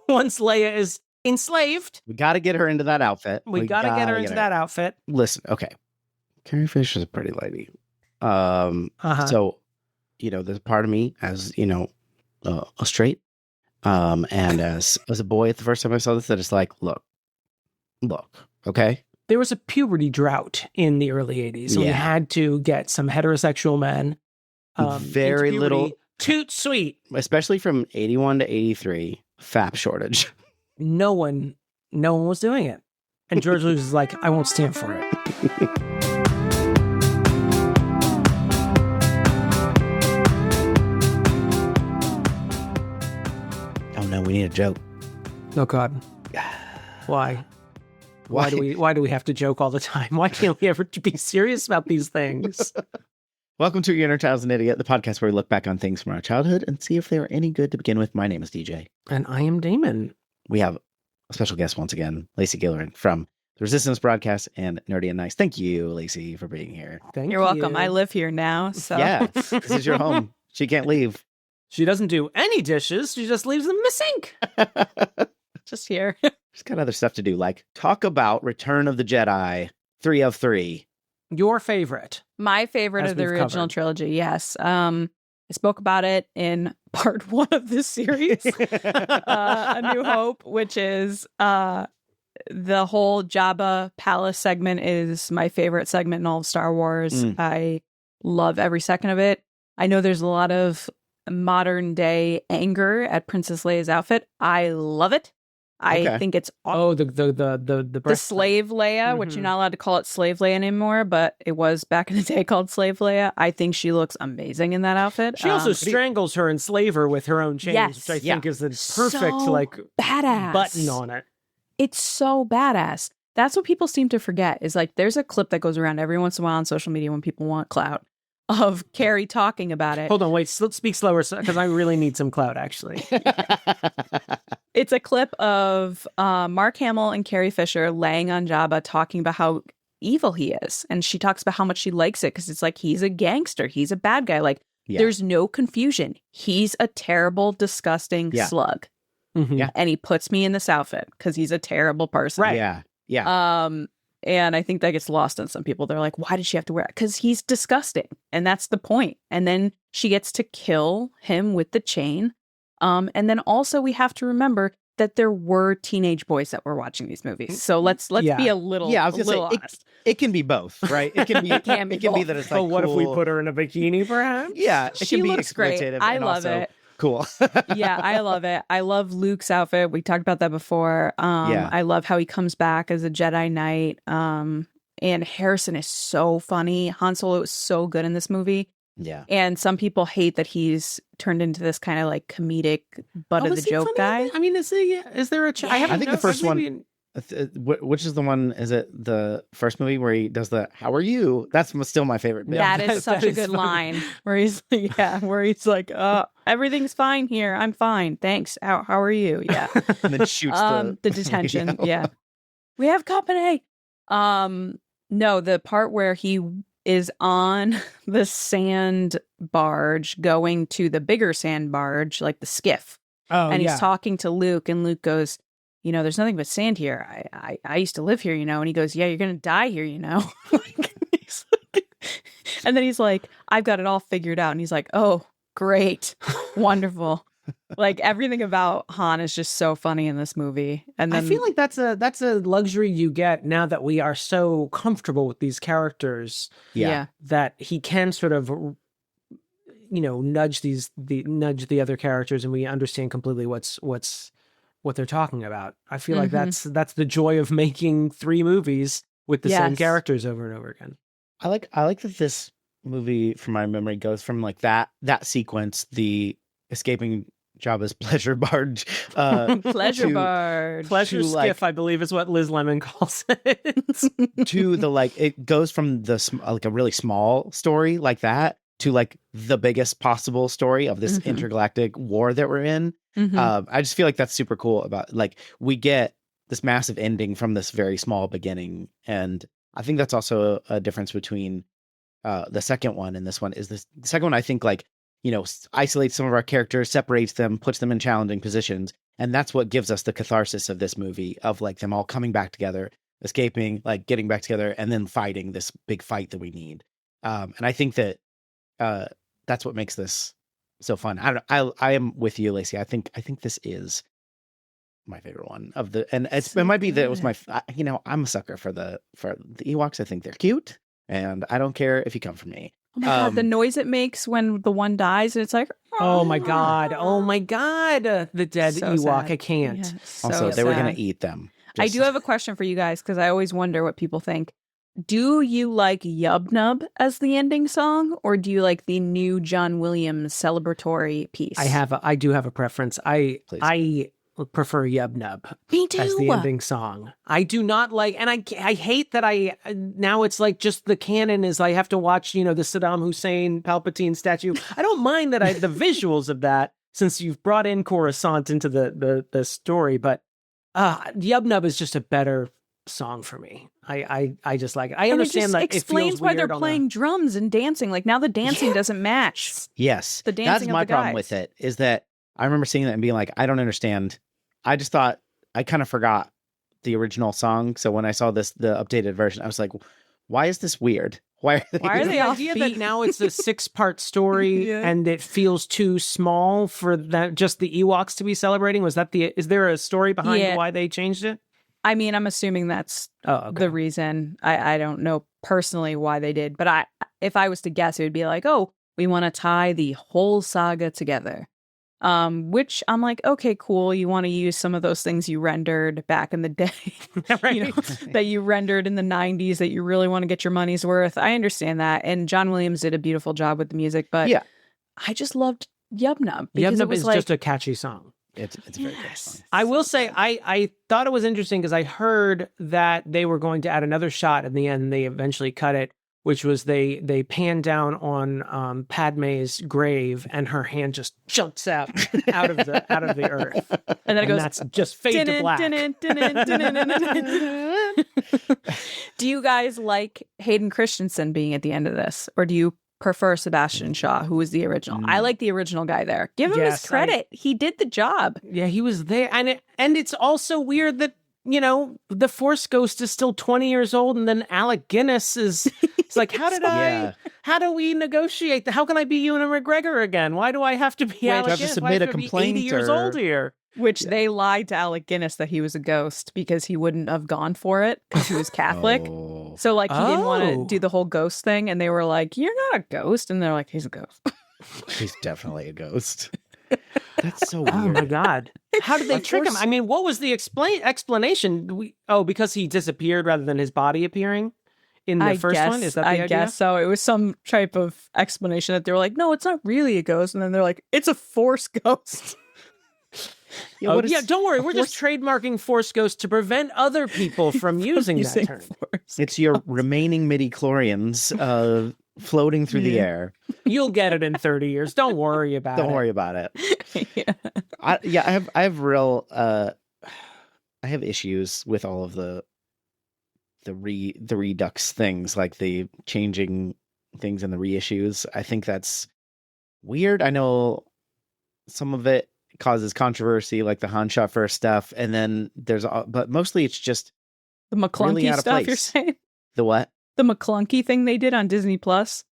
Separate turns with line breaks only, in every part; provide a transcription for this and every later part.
once Leia is enslaved.
We got to get her into that outfit.
We got to get her into that outfit.
Listen, okay. Carrie Fisher's a pretty lady. So, there's a part of me as, a straight, and as a boy, the first time I saw this, that it's like, look, okay?
There was a puberty drought in the early 80s. And we had to get some heterosexual men.
Very little.
Toot sweet.
Especially from 81 to 83, FAP shortage.
No one was doing it. And George Lucas is like, I won't stand for it.
Oh no, we need a joke.
Oh God. Why? Why do we have to joke all the time? Why can't we ever be serious about these things?
Welcome to Your Inner Child's an Idiot, the podcast where we look back on things from our childhood and see if they were any good to begin with. My name is DJ.
And I am Damon.
We have a special guest once again, Lacey Gillerin from the Resistance Broadcast and Nerdy and Nice. Thank you, Lacey, for being here.
You're welcome. I live here now, so.
Yeah, this is your home. She can't leave.
She doesn't do any dishes. She just leaves them in the sink.
Just here.
She's got other stuff to do, like talk about Return of the Jedi 3 of 3.
Your favorite.
My favorite of the original trilogy, yes. I spoke about it in part 1 of this series, A New Hope, which is the whole Jabba Palace segment is my favorite segment in all of Star Wars. I love every second of it. I know there's a lot of modern day anger at Princess Leia's outfit. I love it. I think it's the
slave
Leia, which you're not allowed to call it slave Leia anymore, but it was back in the day called slave Leia. I think she looks amazing in that outfit.
She also strangles her and slave her with her own chains, which I think is the perfect
badass
button on it.
It's so badass. That's what people seem to forget is like there's a clip that goes around every once in a while on social media when people want clout of Carrie talking about it.
Hold on, wait, speak slower because I really need some clout, actually.
It's a clip of Mark Hamill and Carrie Fisher laying on Jabba talking about how evil he is. And she talks about how much she likes it because it's like he's a gangster. He's a bad guy. Like, there's no confusion. He's a terrible, disgusting slug.
Mm-hmm.
Yeah.
And he puts me in this outfit because he's a terrible person.
Right.
Yeah.
And I think that gets lost on some people. They're like, why did she have to wear it? Because he's disgusting. And that's the point. And then she gets to kill him with the chain. And then also we have to remember that there were teenage boys that were watching these movies. So let's be a little
I was gonna say,
honest.
It can be both, right? It can be it can be that it's like,
what
cool.
if we put her in a bikini, perhaps?
Yeah, it
she
can be
looks great.
exploitative
I
and
love
also
it.
Cool.
Yeah, I love it. I love Luke's outfit. We talked about that before. I love how he comes back as a Jedi Knight. And Harrison is so funny. Han Solo is so good in this movie.
Yeah.
And some people hate that he's turned into this kind of like comedic butt of the joke guy.
I mean, is there a...
I think the first one... Which is the one? Is it the first movie where he does the "How are you"? That's still my favorite bit.
That is such a good line where he's like, everything's fine here. I'm fine. Thanks. How are you? Yeah.
And then shoots
the detention. Yeah. We have company. No, the part where he is on the sand barge going to the bigger sand barge, like the skiff.
Oh,
and he's talking to Luke, and Luke goes, there's nothing but sand here. I used to live here, and he goes, yeah, you're going to die here, And then he's like, I've got it all figured out. And he's like, oh, great. Wonderful. Like everything about Han is just so funny in this movie. And then
I feel like that's a luxury you get now that we are so comfortable with these characters.
Yeah.
That he can sort of, nudge the other characters, and we understand completely what they're talking about. I feel like that's the joy of making 3 movies with the same characters over and over again.
I like that this movie, from my memory, goes from like that sequence, the escaping Jabba's pleasure barge,
pleasure barge,
pleasure skiff, I believe is what Liz Lemon calls it.
To the it goes from the a really small story like that to like the biggest possible story of this intergalactic war that we're in. I just feel like that's super cool about like we get this massive ending from this very small beginning, and I think that's also a difference between the second one and this one. Is the second one, I think, like isolates some of our characters, separates them, puts them in challenging positions. And that's what gives us the catharsis of this movie, of like them all coming back together, escaping, like getting back together, and then fighting this big fight that we need. And I think that that's what makes this so fun. I am with you, Lacey. I think this is my favorite one of the, and it might be that it was my, I'm a sucker for the Ewoks. I think they're cute, and I don't care if you come from me.
Oh my God, the noise it makes when the one dies, and it's like,
oh my God, the dead
so
Ewok.
sad.
I can't.
Yeah,
also, they were going to eat them.
I do have a question for you guys, because I always wonder what people think. Do you like Yub Nub as the ending song, or do you like the new John Williams celebratory piece?
I do have a preference. I prefer Yub Nub
Me too.
as the ending song. I do not like, and I hate that now it's like just the canon is I have to watch, the Saddam Hussein Palpatine statue. I don't mind that the visuals of that, since you've brought in Coruscant into the story, but Yub Nub is just a better song for me. I just like it. I understand that it
explains why they're playing drums and dancing. Like now the dancing doesn't match.
Yes.
The dancing.
That's my problem with it, is that I remember seeing that and being like, I don't understand. I just thought, I kind of forgot the original song. So when I saw the updated version, I was like, why is this weird? Why are they
off beat? That now it's a 6-part story and it feels too small for that, just the Ewoks to be celebrating? Was that is there a story behind why they changed it?
I mean, I'm assuming that's the reason. I don't know personally why they did, but if I was to guess, it would be like, oh, we want to tie the whole saga together. Which I'm like, okay, cool. You want to use some of those things you rendered back in the day,
right?
That you rendered in the 90s that you really want to get your money's worth. I understand that. And John Williams did a beautiful job with the music, but I just loved Yub Nub.
Yub Nub is just a catchy song.
It's a very good song.
I will say, I thought it was interesting because I heard that they were going to add another shot in the end. They eventually cut it, which was they pan down on Padme's grave and her hand just jumps out of the earth,
and then it goes.
That's just fade to black.
Do you guys like Hayden Christensen being at the end of this, or do you prefer Sebastian Shaw, who was the original? I like the original guy there. Give him his credit. He did the job.
Yeah, he was there, and it's also weird that, the Force Ghost is still 20 years old, and then Alec Guinness is. It's like, how do we negotiate that? How can I be Ewan McGregor again? Why do I have to be Alec Guinness?
Why do I have to be 80
years old here?
Which they lied to Alec Guinness that he was a ghost because he wouldn't have gone for it because he was Catholic. So like he didn't want to do the whole ghost thing, and they were like, "You're not a ghost," and they're like, "He's a ghost."
He's definitely a ghost. That's so weird.
Oh my God. How did they trick him? I mean, what was the explanation? Because he disappeared rather than his body appearing in the first one? Is that the idea?
I guess so. It was some type of explanation that they were like, no, it's not really a ghost. And then they're like, it's a Force ghost.
Don't worry. We're just trademarking Force Ghost to prevent other people from using that term.
It's your remaining midichlorians floating through the air.
You'll get it in 30 years. Don't worry about it.
Don't worry about it. I have issues with all of the redux things, like the changing things and the reissues. I think that's weird. I know some of it causes controversy, like the Han Shot First stuff, and then but mostly it's just
the McClunky
really
stuff. Place. You're saying
the what?
The McClunky thing they did on Disney Plus.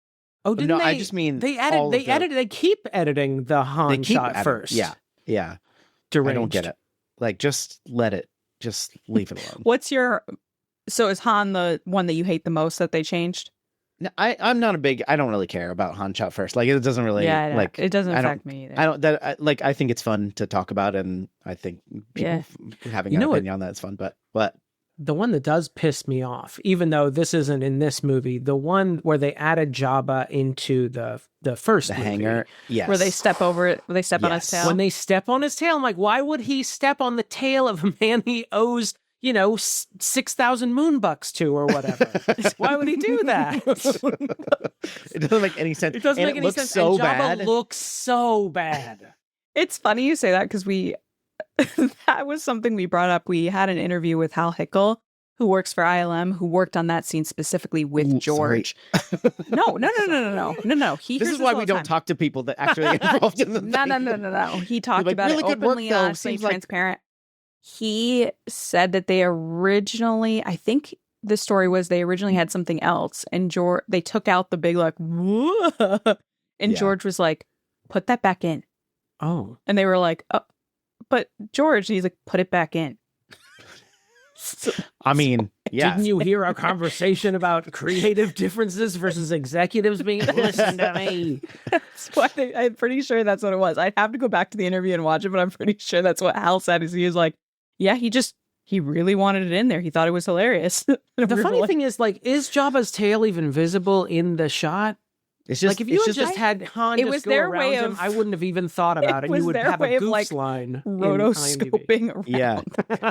Oh, didn't they?
I just mean
they keep editing the Han Shot First.
Yeah.
Deranged.
I don't get it. Like, just leave it alone.
So is Han the one that you hate the most that they changed?
No, I'm not I don't really care about Han Shot First. Like, it doesn't really,
it doesn't affect me either.
I think it's fun to talk about, and I think people having an opinion on that is fun, but what?
The one that does piss me off, even though this isn't in this movie, the one where they added Jabba into the first movie,
hangar, yes,
where they step over it, where they step on his tail.
When they step on his tail, I'm like, why would he step on the tail of a man he owes 6,000 moonbucks to or whatever? Why would he do that?
It doesn't make any sense.
It doesn't make any sense.
So
and Jabba
bad.
Looks so bad.
It's funny you say that because that was something we brought up. We had an interview with Hal Hickel who works for ILM, who worked on that scene specifically with George. No.
This is why we don't talk to people that actually get involved in the thing.
No. He talked about
really
it
good work,
openly,
though.
honestly,
Seems like-
transparent. He said that they originally, I think the story was they originally had something else, and they took out the big like, whoa, and George was like, put that back in.
Oh.
And they were like, oh, but George, and he's like, put it back in.
I mean, yeah.
Didn't you hear our conversation about creative differences versus executives being listen to me?
That's why I'm pretty sure that's what it was. I'd have to go back to the interview and watch it, but I'm pretty sure that's what Hal said. Is he was like, yeah, he really wanted it in there. He thought it was hilarious.
The funny thing is, like, is Jabba's tail even visible in the shot?
It's just
like if you had had Han just go around him, I wouldn't have even thought about it. You would have a goose line.
Rotoscoping around.
Yeah.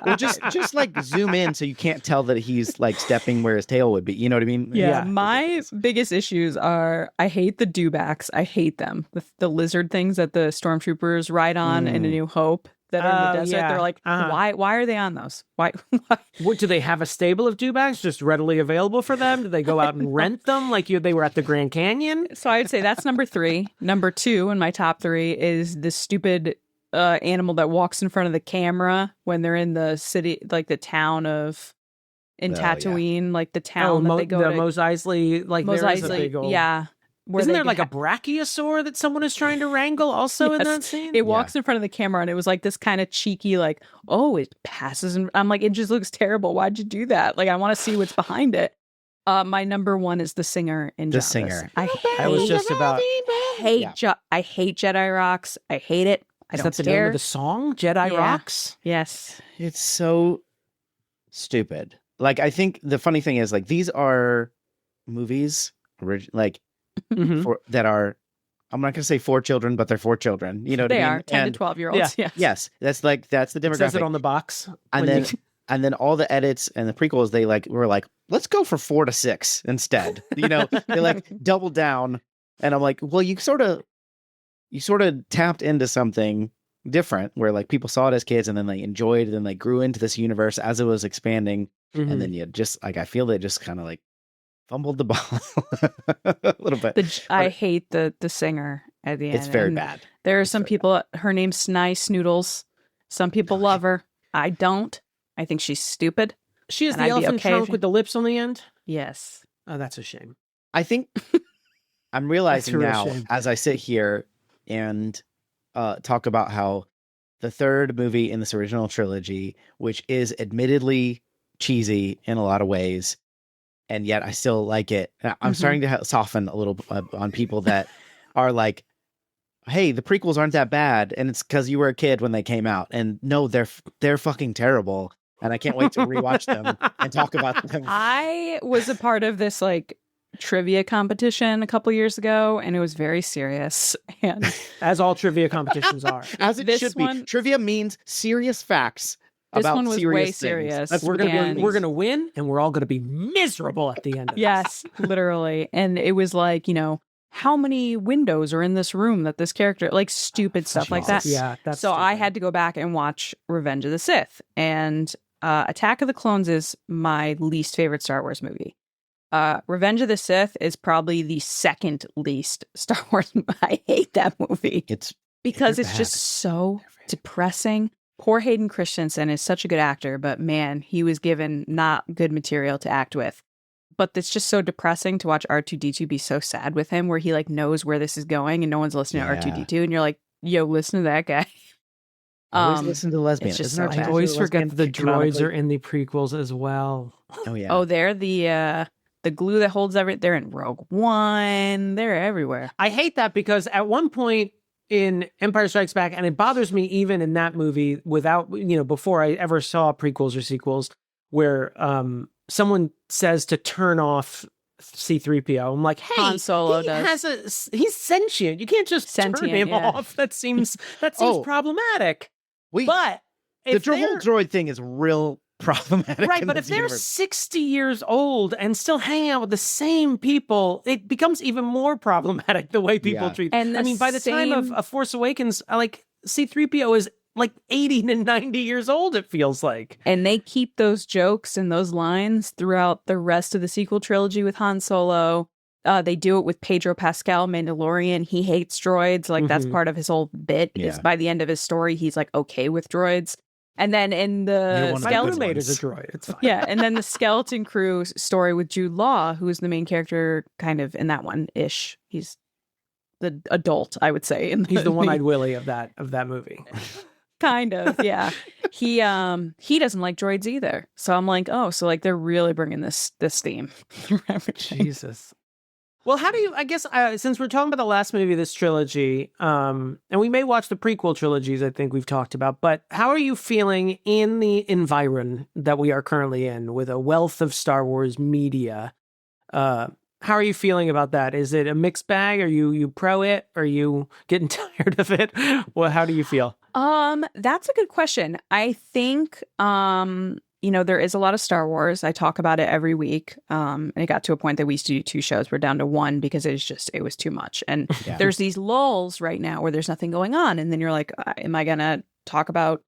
Well, just like zoom in so you can't tell that he's like stepping where his tail would be. You know what I mean?
Yeah. My biggest issues are I hate the dewbacks. I hate them. The lizard things that the stormtroopers ride on in A New Hope. That are in the desert, they're like, why are they on those? Why?
What, do they have a stable of dewbacks just readily available for them? Do they go out and rent them like they were at the Grand Canyon?
So I'd say that's number 3. Number 2 in my top 3 is the stupid animal that walks in front of the camera when they're in the city, like the town of Tatooine, like the town that they go to.
Mos Eisley, like
Mos
there is a
Eisley,
big old...
yeah.
Isn't there like a brachiosaur that someone is trying to wrangle also in that scene?
It walks in front of the camera and it was like this kind of cheeky, like, oh, it passes. And I'm like, it just looks terrible. Why'd you do that? Like, I want to see what's behind it. My number 1 is the singer in
The
Jabba's.
singer.
I hate Jedi Rocks. I hate it.
Is that the name of the song? Jedi Rocks?
Yes.
It's so stupid. Like, I think the funny thing is, like, these are movies, like, that are, I'm not going to say for children, but they're for children. You know what I mean?
They are 10 to 12-year-olds.
Yeah.
Yes, that's the demographic.
It says it on the box.
And then all the edits and the prequels, they were like, let's go for 4 to 6 instead. You know, they like double down. And I'm like, well, you sort of tapped into something different where like people saw it as kids and then they enjoyed it and they grew into this universe as it was expanding. And then you just like, I feel they just kind of like fumbled the ball a little bit.
I hate the singer at the end.
It's very bad.
There are some people, her name's Snice Noodles. Some people love her. I don't. I think she's stupid.
She has the elephant trunk with the lips on the end?
Yes.
Oh, that's a shame.
I think I'm realizing now as I sit here and talk about how the third movie in this original trilogy, which is admittedly cheesy in a lot of ways, and yet I still like it. I'm starting to soften a little on people that are like, hey, the prequels aren't that bad, and it's because you were a kid when they came out. And no, they're fucking terrible, and I can't wait to rewatch them and talk about them.
I was a part of this like trivia competition a couple years ago, and it was very serious. And
as all trivia competitions are,
as it should be. Trivia means serious facts.
This
about
one was way
serious
serious.
We're gonna win, and we're all gonna be miserable at the end of this.
Yes, literally. And it was like, you know, how many windows are in this room that this character, like stupid stuff like that.
Yeah, that's
so
stupid.
I had to go back and watch Revenge of the Sith, and Attack of the Clones is my least favorite Star Wars movie. Revenge of the Sith is probably the second least Star Wars. I hate that movie.
It's
because it's just so depressing. Poor Hayden Christensen is such a good actor, but man, he was given not good material to act with. But it's just so depressing to watch R2-D2 be so sad with him, where he like knows where this is going and no one's listening to R2-D2, and you're like, yo, listen to that guy.
Always listen to the lesbian.
It's just
so I always forget that the droids are in the prequels as well.
Oh yeah.
Oh, they're the glue that holds everything. They're in Rogue One. They're everywhere.
I hate that because at one point in Empire Strikes Back, and it bothers me even in that movie without, you know, before I ever saw prequels or sequels, where someone says to turn off C-3PO. I'm like, hey,
Han Solo
he's sentient. You can't just turn him off. That seems problematic. But
the whole droid thing is real problematic.
Right, but if they're 60 years old and still hanging out with the same people, it becomes even more problematic the way people treat them.
And
I mean, by the time of A Force Awakens, like C-3PO is like 80 to 90 years old, it feels like.
And they keep those jokes and those lines throughout the rest of the sequel trilogy with Han Solo. They do it with Pedro Pascal, Mandalorian. He hates droids. Like, that's part of his whole bit. Is by the end of his story, he's like okay with droids. And then in the skeleton,
my roommate is a droid. It's fine.
Yeah, and then the Skeleton Crew story with Jude Law, who is the main character, kind of in that one ish. He's the adult, I would say.
He's the one-eyed Willy of that movie.
Kind of, yeah. He doesn't like droids either. So I'm like, oh, so like they're really bringing this theme through everything.
Jesus. Well, how do you, I guess, since we're talking about the last movie of this trilogy, and we may watch the prequel trilogies, I think we've talked about, but how are you feeling in the environment that we are currently in with a wealth of Star Wars media? How are you feeling about that? Is it a mixed bag? Are you pro it? Are you getting tired of it? Well, how do you feel?
That's a good question. I think, there is a lot of Star Wars. I talk about it every week. And it got to a point that we used to do 2 shows. We're down to 1 because it was too much. And there's these lulls right now where there's nothing going on. And then you're like, am I going to talk about,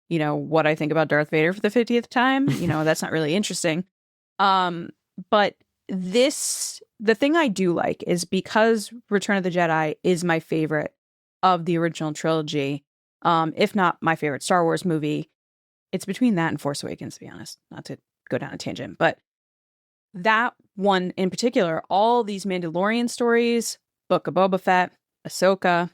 what I think about Darth Vader for the 50th time? That's not really interesting. But the thing I do like is because Return of the Jedi is my favorite of the original trilogy, if not my favorite Star Wars movie. It's between that and Force Awakens, to be honest, not to go down a tangent. But that one in particular, all these Mandalorian stories, Book of Boba Fett, Ahsoka,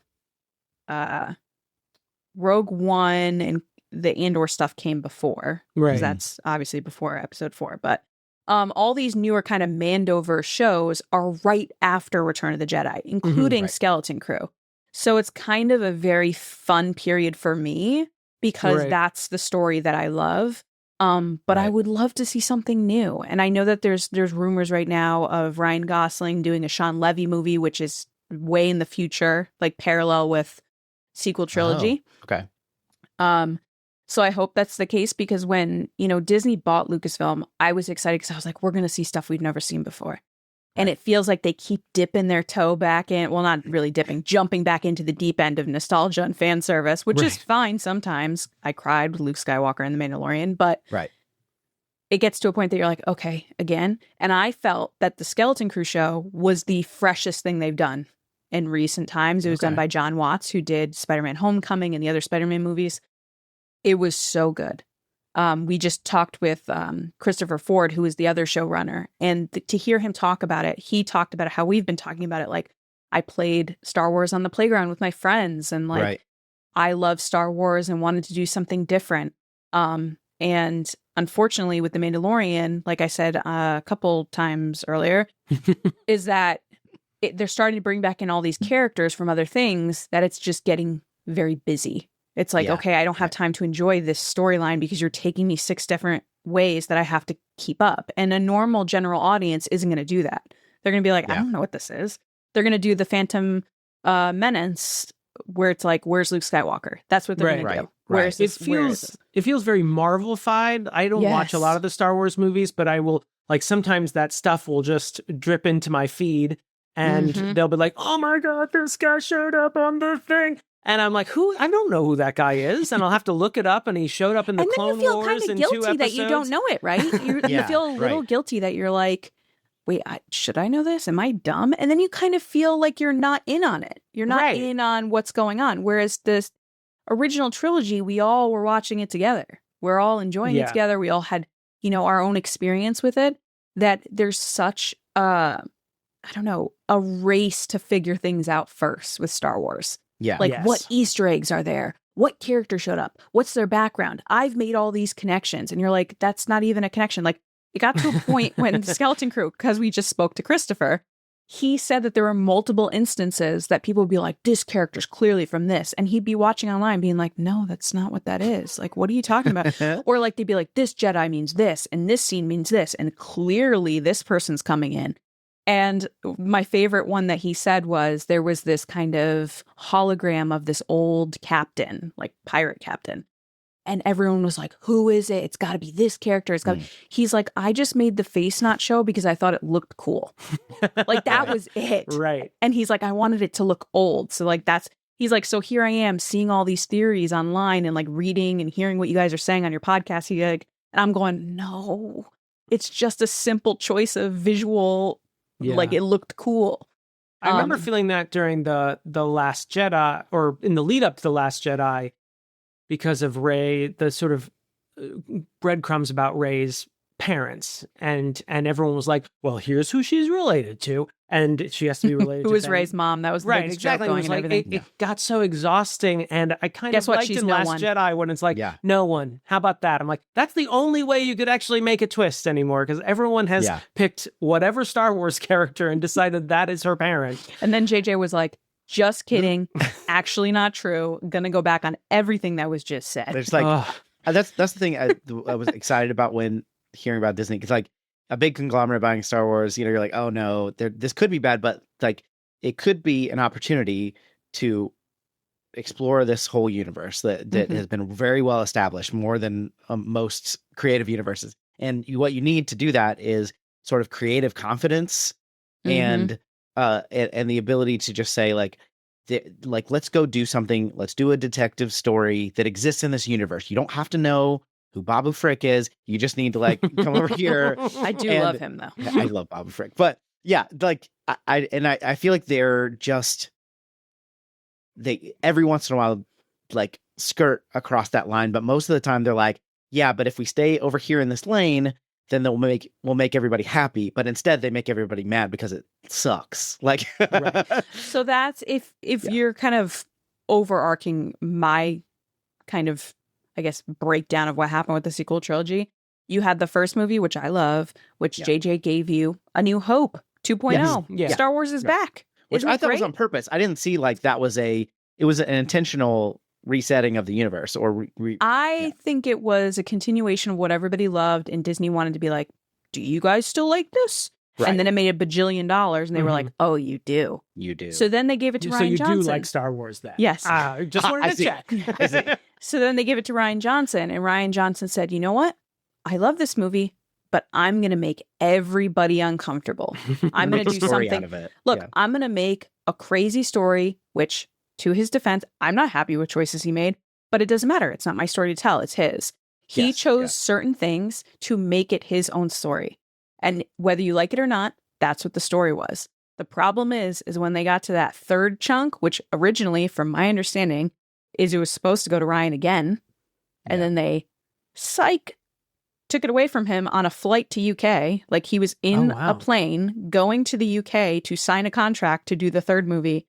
Rogue One, and the Andor stuff came before. Right. Because that's obviously before Episode 4. But all these newer kind of Mandoverse shows are right after Return of the Jedi, including Skeleton Crew. So it's kind of a very fun period for me because that's the story that I love. But I would love to see something new. And I know that there's rumors right now of Ryan Gosling doing a Sean Levy movie, which is way in the future, like parallel with sequel trilogy.
Oh, okay.
So I hope that's the case because when, Disney bought Lucasfilm, I was excited because I was like, we're going to see stuff we've never seen before. And it feels like they keep dipping their toe back in. Well, not really dipping, jumping back into the deep end of nostalgia and fan service, which is fine sometimes. I cried with Luke Skywalker and The Mandalorian, but it gets to a point that you're like, okay, again. And I felt that the Skeleton Crew show was the freshest thing they've done in recent times. It was done by John Watts, who did Spider-Man Homecoming and the other Spider-Man movies. It was so good. We just talked with Christopher Ford, who is the other showrunner, and to hear him talk about it, he talked about how we've been talking about it. Like, I played Star Wars on the playground with my friends, and I love Star Wars and wanted to do something different. And unfortunately, with The Mandalorian, like I said a couple times earlier, is that they're starting to bring back in all these characters from other things that it's just getting very busy. It's like, okay, I don't have time to enjoy this storyline because you're taking me 6 different ways that I have to keep up. And a normal general audience isn't going to do that. They're going to be like, I don't know what this is. They're going to do the Phantom Menace where it's like, where's Luke Skywalker? That's what they're going to do. Where's this?
It feels very Marvel-fied. I don't watch a lot of the Star Wars movies, but I will, sometimes that stuff will just drip into my feed and they'll be like, oh my God, this guy showed up on the thing. And I'm like, who? I don't know who that guy is. And I'll have to look it up. And he showed up in the Clone Wars in 2 episodes. And then you feel kind of guilty that you don't know it, right? You feel a little guilty that you're like, wait, should I know this? Am I dumb? And then you kind of feel like you're not in on it. You're not in on what's going on. Whereas this original trilogy, we all were watching it together. We're all enjoying it together. We all had, our own experience with it. That there's such a race to figure things out first with Star Wars. Yeah. What Easter eggs are there? What character showed up? What's their background? I've made all these connections. And you're like, that's not even a connection. Like, it got to a point when the Skeleton Crew, because we just spoke to Christopher, he said that there were multiple instances that people would be like, this character's clearly from this. And he'd be watching online being like, no, that's not what that is. Like, what are you talking about? Or like, they'd be like, this Jedi means this, and this scene means this. And clearly this person's coming in. And my favorite one that he said was there was this kind of hologram of this old captain, like pirate captain. And everyone was like, who is it? It's got to be this character. It's got. He's like, I just made the face not show because I thought it looked cool. Like, that was it. Right. And he's like, I wanted it to look old. So like,
he's like, so here I am seeing all these theories online and like reading and hearing what you guys are saying on your podcast. He like, and I'm going, no, it's just a simple choice of visual. Like it looked cool.
I remember feeling that during the Last Jedi, or in the lead up to the Last Jedi, because of Rey, the sort of breadcrumbs about Rey's parents, and everyone was like, well, here's who she's related to, and she has to be related
who
to
was Rey's mom. That was the biggest joke going and everything.
It got so exhausting, and I kind of liked in Last Jedi when it's like, no one. How about that? I'm like, that's the only way you could actually make a twist anymore, because everyone has picked whatever Star Wars character and decided that is her parent.
And then JJ was like, just kidding, actually not true, gonna go back on everything that was just said.
It's like, that's the thing I was excited about when hearing about Disney. It's like a big conglomerate buying Star Wars, you know, you're like, oh no, this could be bad, but like it could be an opportunity to explore this whole universe that has been very well established, more than most creative universes. And what you need to do that is sort of creative confidence and the ability to just say like, let's go do something. Let's do a detective story that exists in this universe. You don't have to know who Babu Frick is. You just need to like come over here.
I do love him though.
I love Babu Frick, but yeah, like I feel like they're just, they every once in a while like skirt across that line, but most of the time they're like, yeah, but if we stay over here in this lane, then we'll make everybody happy. But instead they make everybody mad because it sucks. Like,
right. So that's if you're kind of overarching my kind of, I guess, breakdown of what happened with the sequel trilogy. You had the first movie, which I love, which JJ gave you A New Hope 2.0.
Yes.
Star Wars is back.
Which I thought was on purpose. I didn't see like that was it was an intentional resetting of the universe, or
I think it was a continuation of what everybody loved, and Disney wanted to be like, do you guys still like this? Right. And then it made $1 billion, and they were like, oh, you do.
You do.
So then they gave it to Rian Johnson.
So you do like Star Wars then?
Yes.
Just wanted to check.
I see.
So then they gave it to Rian Johnson, and Rian Johnson said, you know what? I love this movie, but I'm going to make everybody uncomfortable. I'm going to do something.
Out of it.
Look, I'm going to make a crazy story, which, to his defense, I'm not happy with choices he made, but it doesn't matter. It's not my story to tell. It's his. He chose certain things to make it his own story. And whether you like it or not, that's what the story was. The problem is when they got to that third chunk, which originally, from my understanding, is it was supposed to go to Rian again. And then they took it away from him on a flight to UK. Like he was in a plane going to the UK to sign a contract to do the third movie.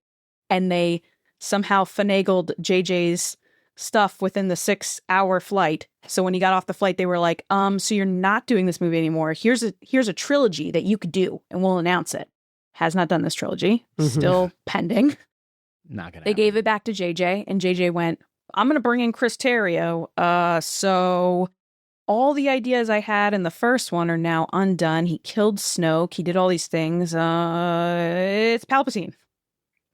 And they somehow finagled JJ's stuff within the 6-hour flight. So when he got off the flight, they were like, so you're not doing this movie anymore. Here's a trilogy that you could do and we'll announce it. Has not done this trilogy. Still pending.
Not gonna.
They gave it back to JJ, and JJ went, I'm going to bring in Chris Terrio. So all the ideas I had in the first one are now undone. He killed Snoke. He did all these things. It's Palpatine.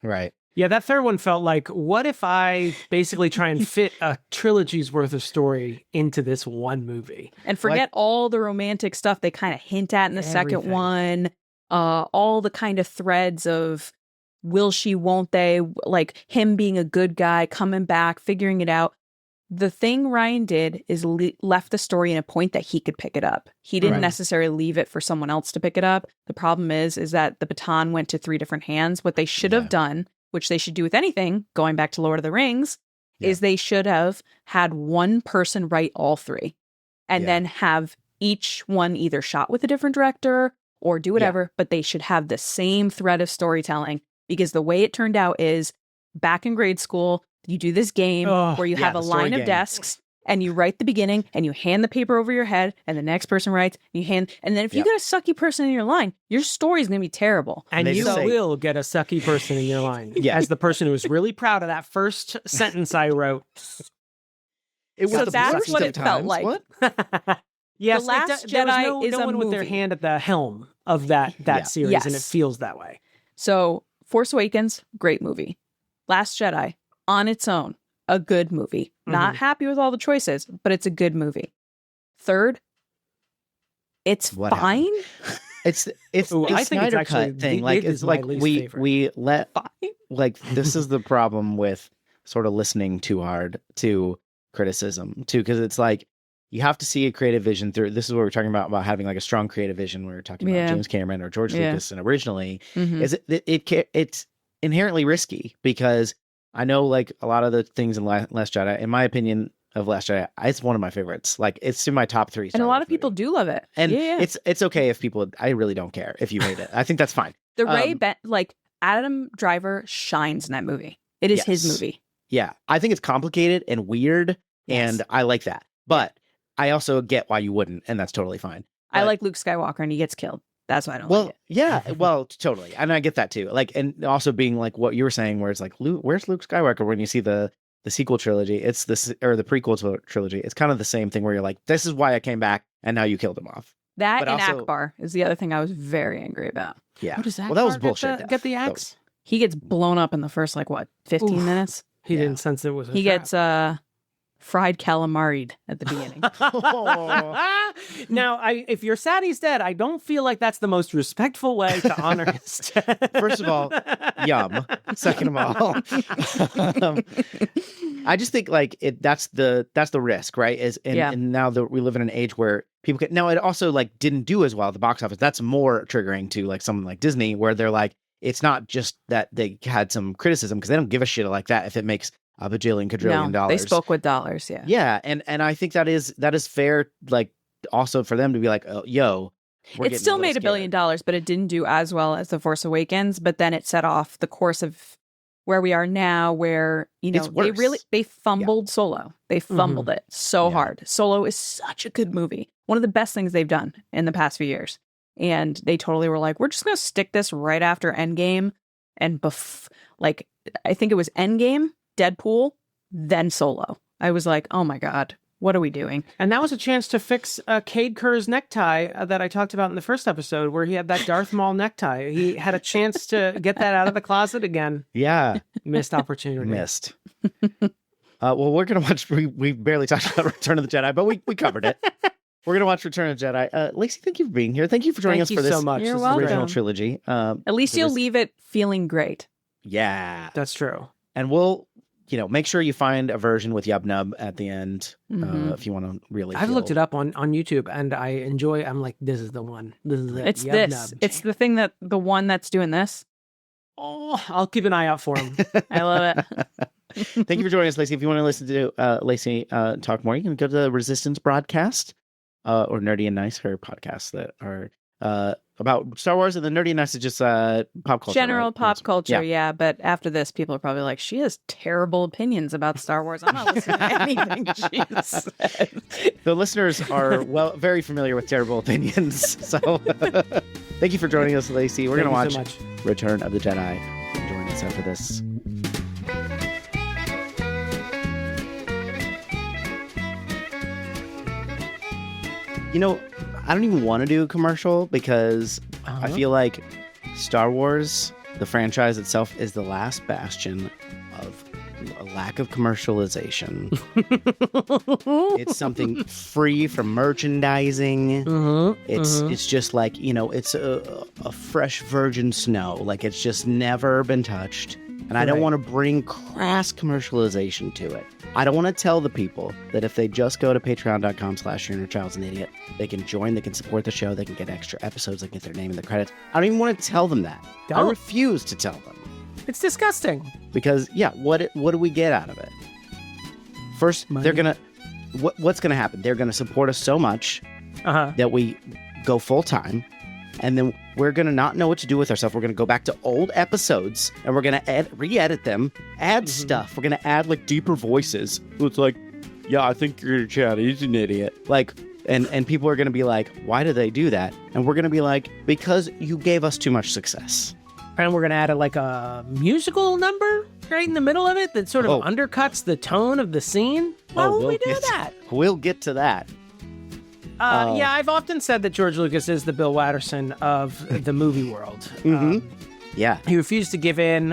Right.
Yeah, that third one felt like, what if I basically try and fit a trilogy's worth of story into this one movie?
And forget all the romantic stuff they kind of hint at in the second one. All the kind of threads of will she, won't they, like him being a good guy, coming back, figuring it out. The thing Rian did is left the story in a point that he could pick it up. He didn't necessarily leave it for someone else to pick it up. The problem is that the baton went to 3 different hands. What they should have done, which they should do with anything, going back to Lord of the Rings, is they should have had one person write all 3 and then have each one either shot with a different director or do whatever, but they should have the same thread of storytelling, because the way it turned out is back in grade school, you do this game where you have a line of desks and you write the beginning and you hand the paper over your head and the next person writes, and then if you get a sucky person in your line, your story is going to be terrible.
And you will get a sucky person in your line. As the person who was really proud of that first sentence I wrote.
It was
so that's what it felt like.
What?
Yes,
The Last
there
Jedi
was no one with their hand at the helm of that series, and it feels that way.
So Force Awakens, great movie. Last Jedi, on its own, a good movie. Not happy with all the choices, but it's a good movie. Third, it's fine.
It's
Ooh,
a
I think it's
Snyder
actually
cut thing.
it
Like
is
it's
my
like
least
we
favorite.
we let like this is the problem with sort of listening too hard to criticism too, because it's like you have to see a creative vision through. This is what we're talking about having like a strong creative vision. We were talking about James Cameron or George Lucas, and originally is it's inherently risky because I know like a lot of the things in Last Jedi, in my opinion. Of Last Jedi, it's one of my favorites. Like it's in my top 3.
And a lot of people do love it.
And it's okay if people. I really don't care if you hate it. I think that's fine.
The like Adam Driver shines in that movie. It is his movie.
Yeah, I think it's complicated and weird, and I like that. But I also get why you wouldn't, and that's totally fine.
I like Luke Skywalker, and he gets killed. That's why I don't like it.
Yeah, well, totally, and I get that too. Like, and also being like what you were saying, where it's like, where's Luke Skywalker when you see the sequel trilogy, it's or the prequel trilogy. It's kind of the same thing where you're like, this is why I came back, and now you killed him off.
That but and also, Akbar is the other thing I was very angry about.
Yeah.
What is that?
Well, that was bullshit.
Get the axe?
He gets blown up in the first, 15 minutes?
He didn't sense it was a
He
trap.
gets fried calamari'd at the beginning.
Now, if you're sad he's dead, I don't feel like that's the most respectful way to honor his death.
First of all, yum. Second of all, I just think like that's the risk, right? And now that we live in an age where people can. Now it also like didn't do as well at the box office. That's more triggering to like someone like Disney, where they're like, it's not just that they had some criticism because they don't give a shit like that if it makes a bajillion quadrillion dollars.
They spoke with dollars,
yeah, and I think that is fair. Like also for them to be like, oh, yo.
It still made $1 billion, but it didn't do as well as The Force Awakens. But then it set off the course of where we are now, where, they fumbled Solo. They fumbled it so hard. Solo is such a good movie. One of the best things they've done in the past few years. And they totally were like, we're just going to stick this right after Endgame. And I think it was Endgame, Deadpool, then Solo. I was like, oh my God. What are we doing?
And that was a chance to fix Cade Kerr's necktie that I talked about in the first episode, where he had that Darth Maul necktie. He had a chance to get that out of the closet again.
Yeah.
Missed opportunity.
Missed. Well, we're going to watch, we barely talked about Return of the Jedi, but we covered it. We're going to watch Return of the Jedi. Lacey, thank you for being here. Thank you for joining us for this
so much.
You're
original trilogy.
At least you'll leave it feeling great.
Yeah.
That's true.
And we'll... make sure you find a version with Yub Nub at the end if you want to really.
I've looked it up on YouTube and I enjoy. I'm like, this is the one. This is it.
It's
Yub
this.
Nub.
It's the one that's doing this.
Oh, I'll keep an eye out for him.
I love it.
Thank you for joining us, Lacey. If you want to listen to Lacey talk more, you can go to the Resistance broadcast or Nerdy and Nice, her podcasts that are about Star Wars, and the Nerdy and Nice is just pop culture.
General pop culture,
yeah.
But after this, people are probably like, she has terrible opinions about Star Wars. I'm not listening to anything she said.
The listeners are very familiar with terrible opinions. So thank you for joining us, Lacey. We're going to watch
so
Return of the Jedi. Join us after this. I don't even want to do a commercial because I feel like Star Wars, the franchise itself, is the last bastion of a lack of commercialization. It's something free from merchandising. It's just like, it's a fresh virgin snow. Like it's just never been touched. And I don't want to bring crass commercialization to it. I don't want to tell the people that if they just go to patreon.com/YourInnerChild'sAnIdiot, they can join, they can support the show, they can get extra episodes, they can get their name in the credits. I don't even want to tell them that. I refuse to tell them.
It's disgusting.
Because, what do we get out of it? First,
Money.
they're going to... What's going to happen? They're going to support us so much that we go full-time. And then we're going to not know what to do with ourselves. We're going to go back to old episodes and we're going to re-edit them, add stuff. We're going to add like deeper voices. It's like, I think you're a chat. He's an idiot. Like, and people are going to be like, why do they do that? And we're going to be like, because you gave us too much success.
And we're going to add a musical number right in the middle of it that sort of undercuts the tone of the scene. Why would we do that?
We'll get to that.
I've often said that George Lucas is the Bill Watterson of the movie world. He refused to give in,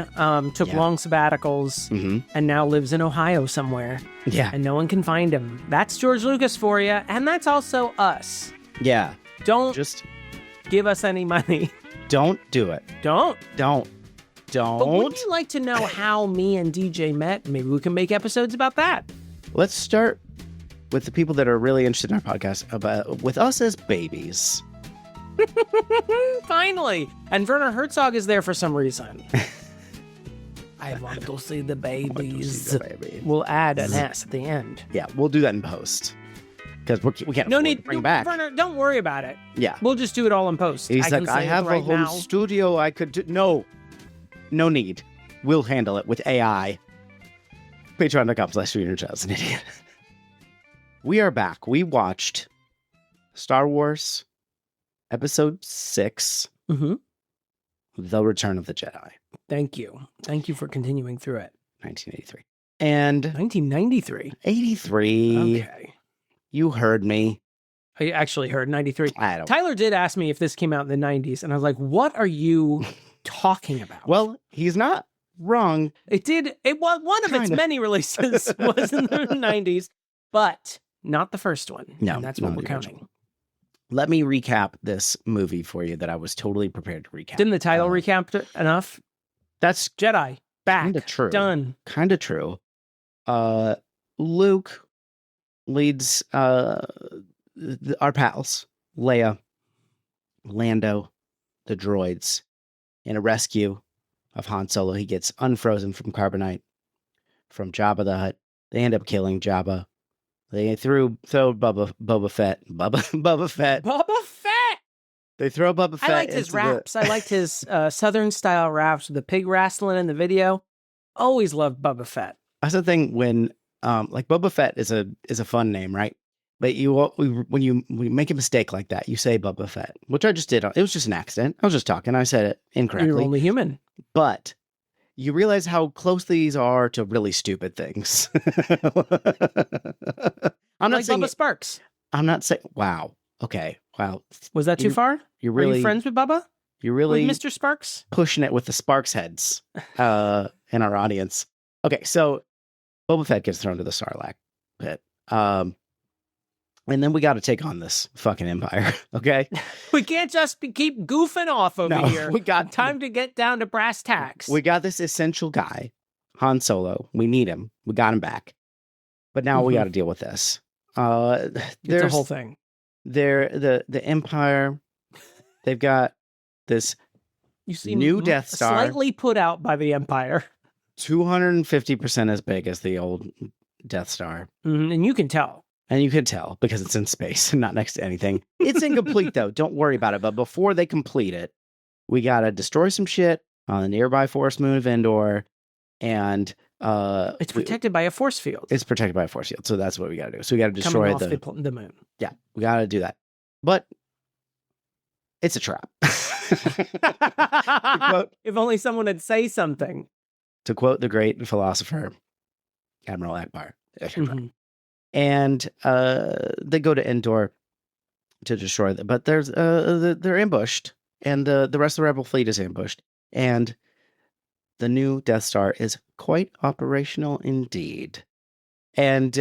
took long sabbaticals, and now lives in Ohio somewhere.
Yeah.
And no one can find him. That's George Lucas for you, and that's also us.
Yeah.
Don't give us any money.
Don't do it.
Don't.
But
wouldn't you like to know how me and DJ met? Maybe we can make episodes about that.
Let's start with the people that are really interested in our podcast, with us as babies.
Finally. And Werner Herzog is there for some reason. I want to go see the babies. We'll add an S at the end.
Yeah, we'll do that in post. Because we can't bring back.
Werner, don't worry about it.
Yeah.
We'll just do it all in post.
He's like, I have a whole studio I could do. No need. We'll handle it with AI. Patreon.com/StuartJ. An idiot. We are back. We watched Star Wars Episode 6, The Return of the Jedi.
Thank you. Thank you for continuing through it.
1983. And
1993.
83.
Okay.
You heard me.
I actually heard 93.
I don't.
Tyler did ask me if this came out in the 90s, and I was like, what are you talking about?
Well, he's not wrong.
It did. It was one of its many releases was in the 90s, but not the first one.
No,
and that's what we're counting.
Let me recap this movie for you that I was totally prepared to recap.
Didn't the title recap it enough?
That's
Jedi. Back.
Kind of true.
Done.
Kind of true. Luke leads our pals, Leia, Lando, the droids, in a rescue of Han Solo. He gets unfrozen from carbonite from Jabba the Hutt. They end up killing Jabba. They throw Boba Fett. They throw Boba Fett.
I liked his raps. I liked his Southern style raps with the pig wrestling in the video. Always loved Boba Fett.
That's the thing when like Boba Fett is a fun name, right? But when you make a mistake like that, you say Boba Fett, which I just did. It was just an accident. I was just talking. I said it incorrectly.
You're only human.
But you realize how close these are to really stupid things. I'm not
like
saying
Bubba Sparks.
I'm not saying. Wow. Okay. Wow.
Was that too far?
You're really
Are you friends with Bubba?
You're really
with Mr. Sparks
pushing it with the Sparks heads in our audience. Okay, so Boba Fett gets thrown to the Sarlacc pit. And then we got to take on this fucking Empire, okay?
We can't just keep goofing off over here.
We got
time to get down to brass tacks.
We got this essential guy, Han Solo. We need him. We got him back. But now we got to deal with this.
There's a whole thing.
The Empire, they've got this new Death Star.
Slightly put out by the Empire.
250% as big as the old Death Star.
And you can tell.
And you can tell because it's in space and not next to anything. It's incomplete, though. Don't worry about it. But before they complete it, we got to destroy some shit on the nearby forest moon of Endor. And
it's protected by a force field.
It's protected by a force field. So that's what we got to do. So we got to destroy
the moon.
Yeah, we got to do that. But it's a trap.
If only someone would say something.
To quote the great philosopher, Admiral Akbar. And they go to Endor to destroy them. But they're ambushed. And the rest of the Rebel fleet is ambushed. And the new Death Star is quite operational indeed. And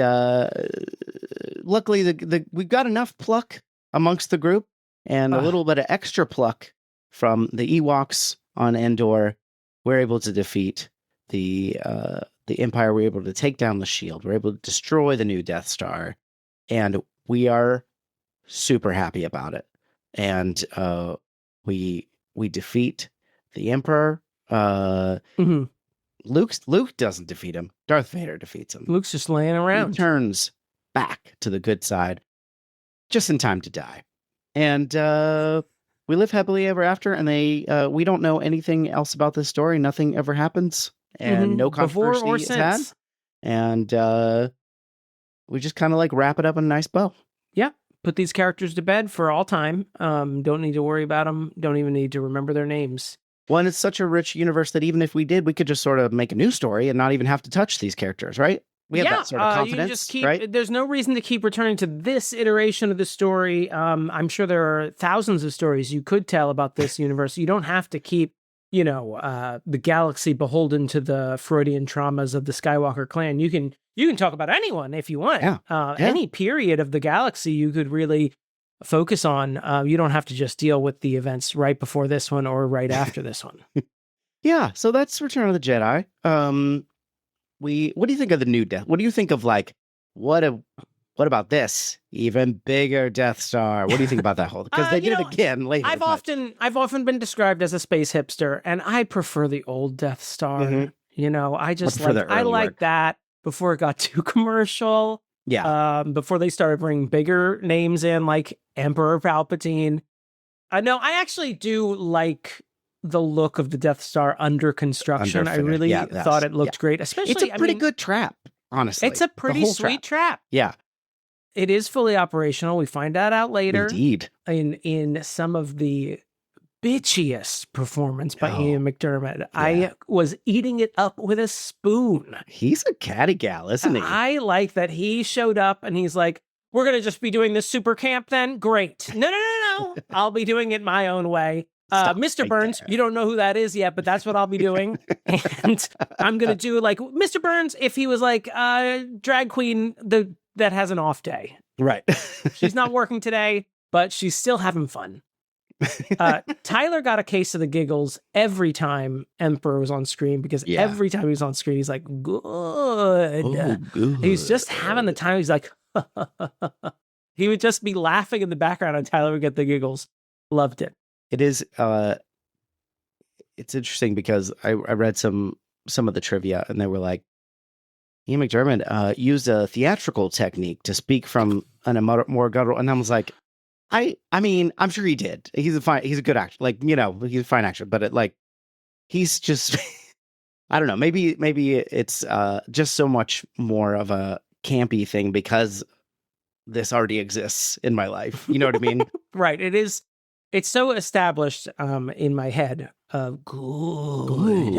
luckily, we've got enough pluck amongst the group and a little bit of extra pluck from the Ewoks on Endor. We're able to defeat the Empire. We're able to take down the shield. We're able to destroy the new Death Star. And we are super happy about it. And we defeat the Emperor. Luke doesn't defeat him. Darth Vader defeats him.
Luke's just laying around.
He turns back to the good side just in time to die. And we live happily ever after. And we don't know anything else about this story. Nothing ever happens. And no controversy is had. And we just kind of like wrap it up in a nice bow.
Yeah. Put these characters to bed for all time. Don't need to worry about them. Don't even need to remember their names.
Well, and it's such a rich universe that even if we did, we could just sort of make a new story and not even have to touch these characters, right? We have that sort of confidence,
you just keep,
right?
There's no reason to keep returning to this iteration of the story. I'm sure there are thousands of stories you could tell about this universe. You don't have to keep, the galaxy beholden to the Freudian traumas of the Skywalker clan. You can talk about anyone if you want.
Yeah.
Any period of the galaxy you could really focus on. You don't have to just deal with the events right before this one or right after this one.
Yeah, so that's Return of the Jedi. What do you think of the new Death? What do you think of like what about this even bigger Death Star? What do you think about that whole? Because they did it again later.
I've often been described as a space hipster, and I prefer the old Death Star. Mm-hmm. You know, I like that before it got too commercial.
Yeah.
Before they started bringing bigger names in, like Emperor Palpatine. No, I actually do like the look of the Death Star under construction. I really thought it looked great. Especially,
it's a pretty good trap, honestly.
It's a pretty sweet trap.
Yeah.
It is fully operational. We find that out later.
Indeed.
In some of the bitchiest performance by Ian McDiarmid. Yeah. I was eating it up with a spoon.
He's a catty gal, isn't he?
I like that he showed up and he's like, we're going to just be doing this super camp then? Great. No. I'll be doing it my own way. Mr. Burns, you don't know who that is yet, but that's what I'll be doing. And I'm going to do like Mr. Burns if he was like drag queen that has an off day.
Right.
She's not working today, but she's still having fun. Tyler got a case of the giggles every time Emperor was on screen because every time he was on screen, he's like, good. Oh, good. He's just having the time. He's like, he would just be laughing in the background and Tyler would get the giggles. Loved it.
It is, it's interesting because I read some of the trivia and they were like, Ian McDiarmid used a theatrical technique to speak from more guttural, and I was like, I mean, I'm sure he did. He's a good actor. Like, you know, he's a fine actor, but he's just, I don't know. Maybe it's just so much more of a campy thing because this already exists in my life. You know what I mean?
Right. It is. It's so established in my head of good.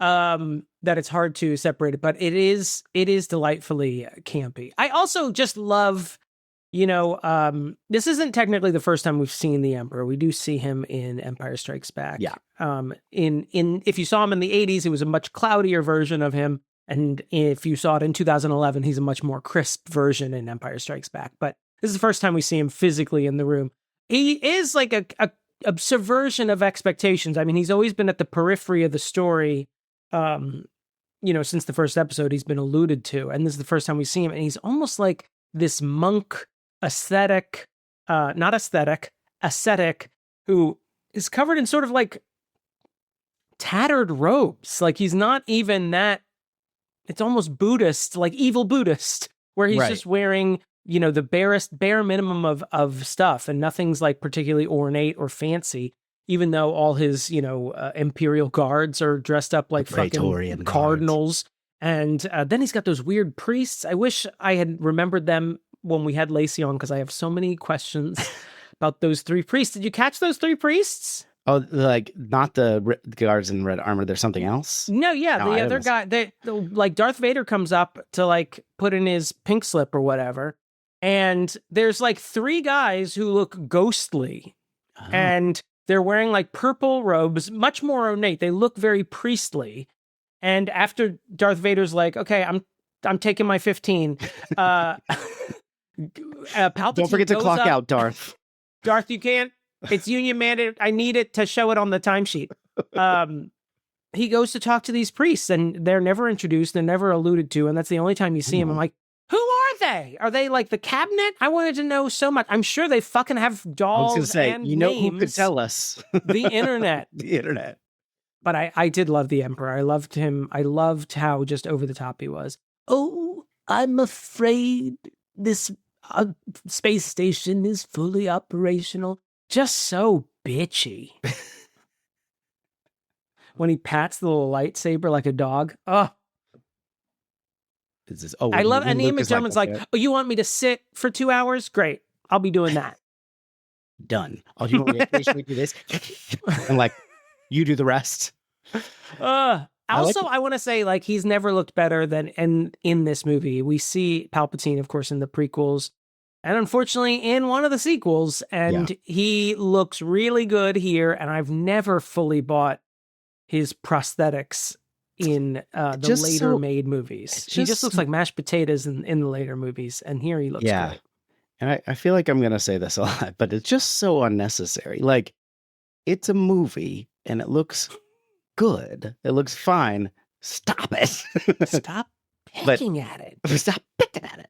That it's hard to separate it, but it is delightfully campy. I also just love, this isn't technically the first time we've seen the Emperor. We do see him in Empire Strikes Back.
Yeah.
If you saw him in the 80s, it was a much cloudier version of him. And if you saw it in 2011, he's a much more crisp version in Empire Strikes Back. But this is the first time we see him physically in the room. He is like a subversion of expectations. I mean, he's always been at the periphery of the story, since the first episode he's been alluded to. And this is the first time we see him. And he's almost like this monk ascetic who is covered in sort of like tattered robes. Like he's not even that, it's almost Buddhist, like evil Buddhist, where he's just wearing the bare minimum of stuff, and nothing's like particularly ornate or fancy, even though all his, Imperial guards are dressed up like fucking cardinals. And then he's got those weird priests. I wish I had remembered them when we had Lacey on, because I have so many questions about those three priests. Did you catch those three priests?
Oh, like not the guards in red armor. There's something else?
No, yeah. The other guy, like Darth Vader comes up to like put in his pink slip or whatever. And there's like three guys who look ghostly, and they're wearing like purple robes, much more ornate. They look very priestly. And after Darth Vader's like, okay, I'm taking my 15. Palpatine
don't forget to clock out, Darth.
Darth, you can't. It's union mandated. I need it to show it on the timesheet. He goes to talk to these priests, and they're never introduced. They're never alluded to, and that's the only time you see him. I'm like, who are they? Are they like the cabinet? I wanted to know so much. I'm sure they fucking have dolls.
I was gonna say,
and
who could tell us?
The internet.
The internet.
But I did love the Emperor. I loved him. I loved how just over the top he was. Oh, I'm afraid this space station is fully operational. Just so bitchy. When he pats the little lightsaber like a dog. Oh. I love it. And Ian McDiarmid's like, oh, you want me to sit for 2 hours? Great. I'll be doing that.
Done. Oh, do you want me to do this? And like, you do the rest.
Also, I want to say, like, he's never looked better than in this movie. We see Palpatine, of course, in the prequels, and unfortunately in one of the sequels, and he looks really good here, and I've never fully bought his prosthetics in the later made movies. He just looks like mashed potatoes in the later movies, and here he looks great.
and I feel like I'm going to say this a lot, but it's just so unnecessary. Like, it's a movie and it looks good. It looks fine. Stop it.
Stop picking at it.
Stop picking at it.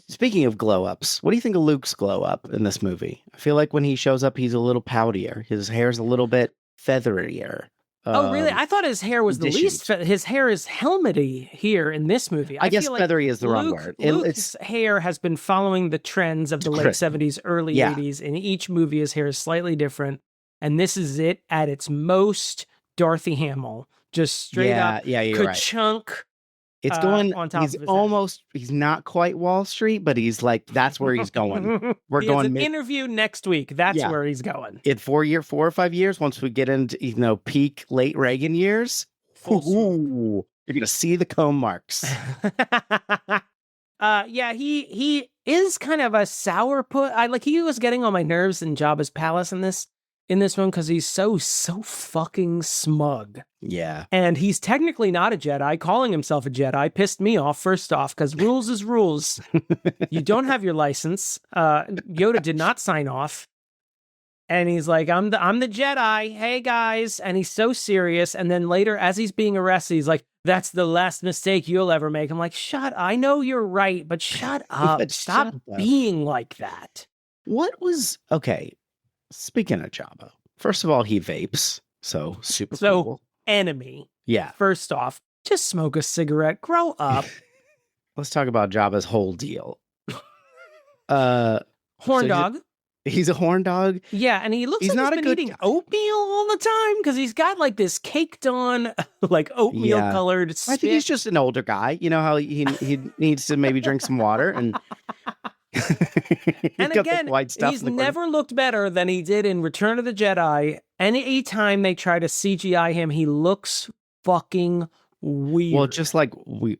Speaking of glow ups, what do you think of Luke's glow up in this movie? I feel like when he shows up, he's a little poutier. His hair's a little bit featherier.
Oh, really? I thought his hair was the least. His hair is helmety here in this movie.
I guess feathery is the wrong word.
Luke's hair has been following the trends of the late 70s, early 80s. In each movie, his hair is slightly different. And this is it at its most Dorothy Hamill. Just straight up ka-chunk.
Right. It's going
on top
he's
of his
almost head. He's not quite Wall Street, but he's like, that's where he's going. We're going
an interview next week. That's where he's going.
In 4 or 5 years, once we get into peak late Reagan years, you're gonna see the comb marks.
He is kind of a sourpuss. He was getting on my nerves in Jabba's palace in this one because he's so fucking smug.
Yeah.
And he's technically not a Jedi. Calling himself a Jedi pissed me off, first off, because rules is rules. You don't have your license. Yoda did not sign off. And he's like, I'm the Jedi. Hey, guys. And he's so serious. And then later, as he's being arrested, he's like, that's the last mistake you'll ever make. I'm like, I know you're right, but shut up. Stop being like that.
Okay. Speaking of Jabba, first of all, he vapes, so super cool.
Enemy.
Yeah.
First off, just smoke a cigarette. Grow up.
Let's talk about Jabba's whole deal.
Horn dog.
He's a horn dog.
Yeah, and he looks like he's been eating oatmeal all the time because he's got like this caked on, like oatmeal colored spit.
I think he's just an older guy. You know how he needs to maybe drink some water and.
And again, he's never looked better than he did in Return of the Jedi. Any time they try to CGI him, he looks fucking weird.
Well, just like we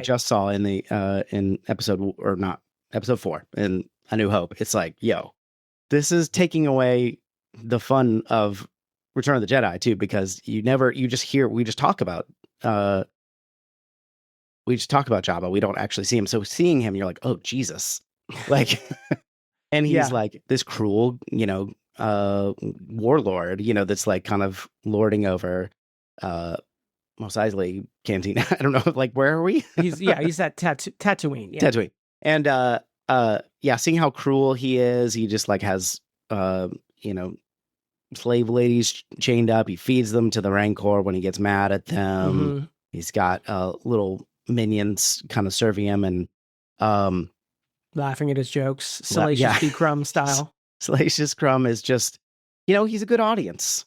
just saw in the in episode 4 in A New Hope. It's like, this is taking away the fun of Return of the Jedi too, because we just talk about Jabba. We don't actually see him. So seeing him, you're like, oh Jesus. Like, and he's like this cruel, warlord, that's like kind of lording over, Mos Eisley Cantina. I don't know, like, where are we?
He's at Tatooine. Yeah.
Tatooine. And, seeing how cruel he is, he just like has, slave ladies chained up. He feeds them to the Rancor when he gets mad at them. Mm-hmm. He's got, little minions kind of serving him and,
laughing at his jokes, Salacious B. Crumb style.
Salacious Crumb is just, he's a good audience.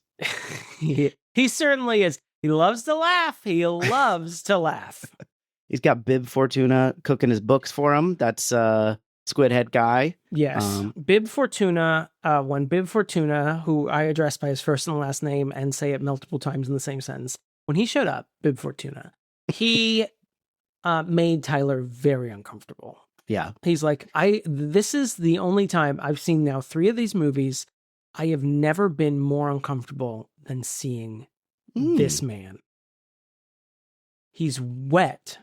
He certainly is. He loves to laugh.
He's got Bib Fortuna cooking his books for him. That's Squid Head guy.
Yes. Bib Fortuna, Bib Fortuna, who I address by his first and last name and say it multiple times in the same sentence. When he showed up, Bib Fortuna, he made Tyler very uncomfortable.
Yeah.
He's like, this is the only time I've seen now 3 of these movies. I have never been more uncomfortable than seeing this man. He's wet.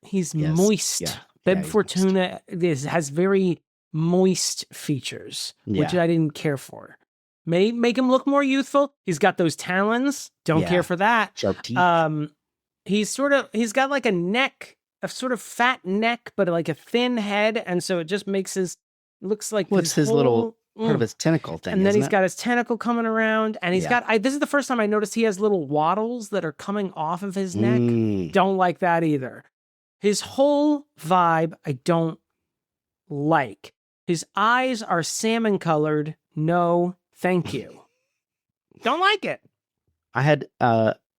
He's moist. Yeah. Bib Fortuna has very moist features, which I didn't care for. May make him look more youthful. He's got those talons. Don't care for that.
Sharp teeth.
He's got like a sort of fat neck, but like a thin head. And so it just makes looks like
his little part of his tentacle thing.
And then he's got his tentacle coming around and he's got, this is the first time I noticed he has little wattles that are coming off of his neck. Don't like that either. His whole vibe, I don't like. His eyes are salmon colored. No, thank you. Don't like it.
I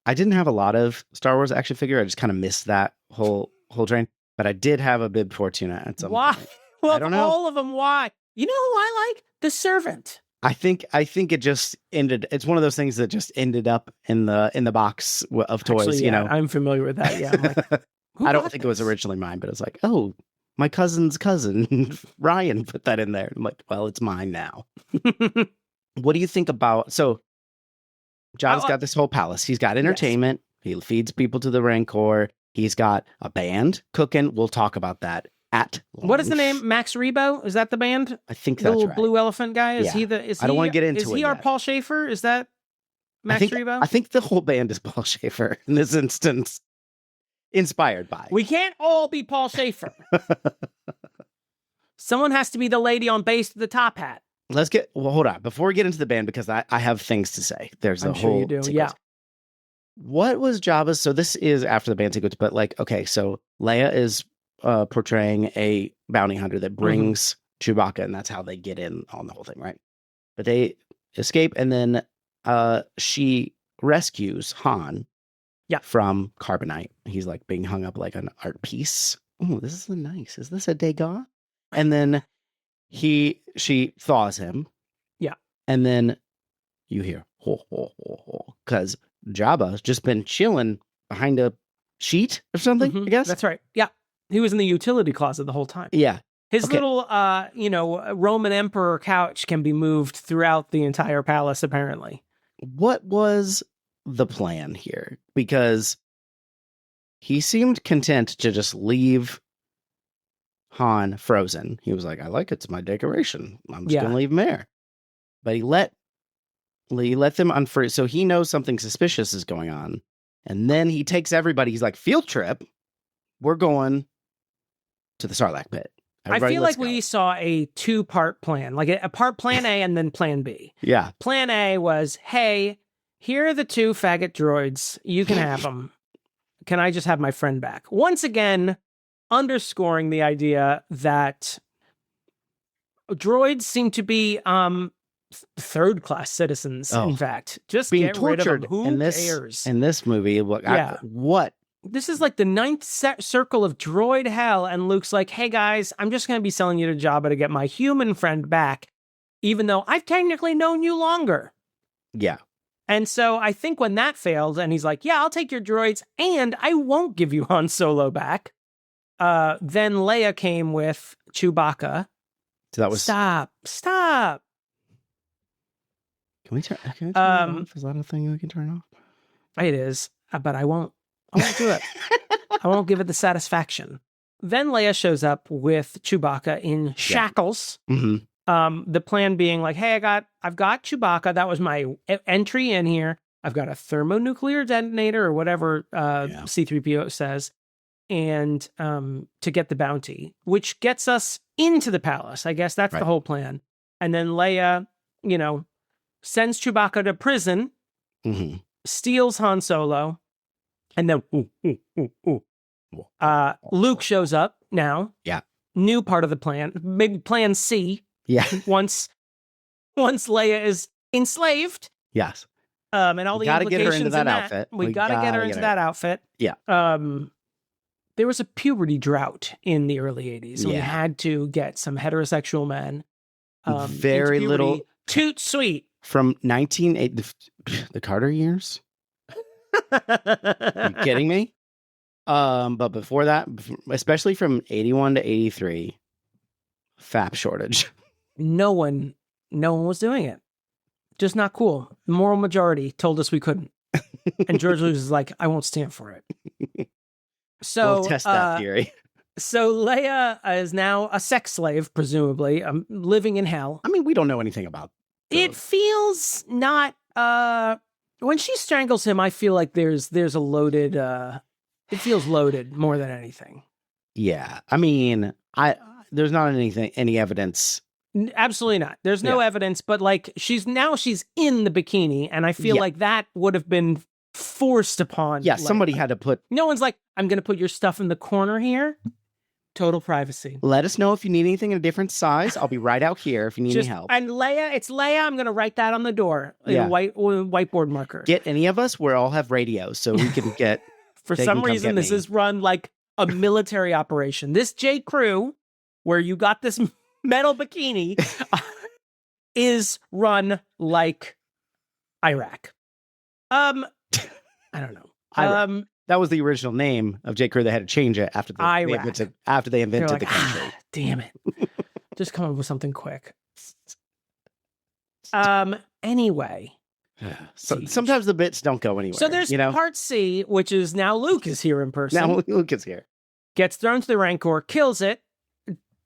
didn't have a lot of Star Wars action figure. I just kind of missed that whole train, but I did have a Bib Fortuna at some
point.
Why?
Well, I don't know. All of them. Why? You know who I like? The Servant.
I think it just ended. It's one of those things that just ended up in the box of toys.
Actually, I'm familiar with that. Yeah. Like,
I don't think it was originally mine, but it's like, oh, my cousin's cousin Ryan put that in there. I'm like, well, it's mine now. What do you think about? So, John's got this whole palace. He's got entertainment. Yes. He feeds people to the Rancor. He's got a band cooking. We'll talk about that at lunch.
What is the name? Max Rebo? Is that the band?
I think
The
that's
little
right.
blue elephant guy? Is
Yeah.
he the? Is
I don't
he-
want to get into
Is
it
he our
yet.
Paul Schaefer? Is that Max Rebo?
I think the whole band is Paul Schaefer in this instance. Inspired by.
We can't all be Paul Schaefer. Someone has to be the lady on bass with the top hat.
Hold on. Before we get into the band, because I have things to say. There's a
I'm
whole
sure you do.
sequence.
Yeah.
What was Jabba's? So this is after the band sequence, but like, okay, so Leia is portraying a bounty hunter that brings Chewbacca, and that's how they get in on the whole thing, right? But they escape, and then she rescues Han from Carbonite. He's like being hung up like an art piece. Oh, this is nice. Is this a Degas? And then she thaws him. Yeah. And then you hear ho ho ho ho, because Jabba's just been chilling behind a sheet or something, I guess.
That's right. Yeah. He was in the utility closet the whole time.
Yeah.
His little, Roman emperor couch can be moved throughout the entire palace, apparently.
What was the plan here? Because he seemed content to just leave Han frozen. He was like, I like it. It's my decoration. I'm just going to leave him there. But he let them unfreeze. So he knows something suspicious is going on. And then he takes everybody. He's like, field trip. We're going to the Sarlacc pit. Everybody,
I feel like we saw a 2-part plan, like a part plan A and then plan B.
Yeah.
Plan A was, hey, here are the 2 faggot droids. You can have them. Can I just have my friend back? Once again, underscoring the idea that droids seem to be third-class citizens, in fact. Just
being
get rid of
tortured
them. Who cares?
In this movie, what?
This is like the 9th circle of droid hell, and Luke's like, hey guys, I'm just going to be selling you to Jabba to get my human friend back, even though I've technically known you longer.
Yeah.
And so I think when that failed, and he's like, yeah, I'll take your droids, and I won't give you Han Solo back, then Leia came with Chewbacca.
So that was...
Stop.
Can we turn it off? Is that a thing we can turn off?
It is, but I won't do it. I won't give it the satisfaction. Then Leia shows up with Chewbacca in shackles.
Yeah. Mm-hmm.
The plan being like, hey, I've got Chewbacca. That was my entry in here. I've got a thermonuclear detonator or whatever C-3PO says, and to get the bounty, which gets us into the palace. I guess that's the whole plan. And then Leia, sends Chewbacca to prison, steals Han Solo, and then Luke shows up now. Yeah. New part of the plan. Maybe plan C.
Yeah.
Once Leia is enslaved.
Yes.
And all the implications
get her into that
in
outfit.
We gotta get her into that outfit.
Yeah.
There was a puberty drought in the early 80s. And we had to get some heterosexual men.
Very little.
Toot sweet.
From 1980, the Carter years? Are you kidding me? But before that, especially from 81 to 83, FAP shortage.
No one was doing it. Just not cool. The moral majority told us we couldn't. And George Lucas is like, I won't stand for it. So
we'll test that theory.
So Leia is now a sex slave, presumably, living in hell.
I mean, we don't know anything about
it. Feels not when she strangles him, I feel like there's a loaded it feels loaded more than anything.
Yeah. I mean, there's not any evidence.
Absolutely not. There's no evidence, but like she's in the bikini, and I feel like that would have been forced upon.
Yeah, somebody had to put.
No one's like, I'm going to put your stuff in the corner here. Total privacy.
Let us know if you need anything in a different size. I'll be right out here if you need any help.
And it's Leia. I'm going to write that on the door in a whiteboard marker.
Get any of us. We all have radios, so we can get.
For some reason, this is run like a military operation. This J. Crew, where you got this metal bikini, is run like Iraq. I don't know.
That was the original name of J. Crew. They had to change it after they invented the country.
Damn it! Just come up with something quick. Anyway.
So sometimes the bits don't go anywhere.
So there's part C, which is now Luke is here in person.
Now Luke is here.
Gets thrown to the Rancor, kills it,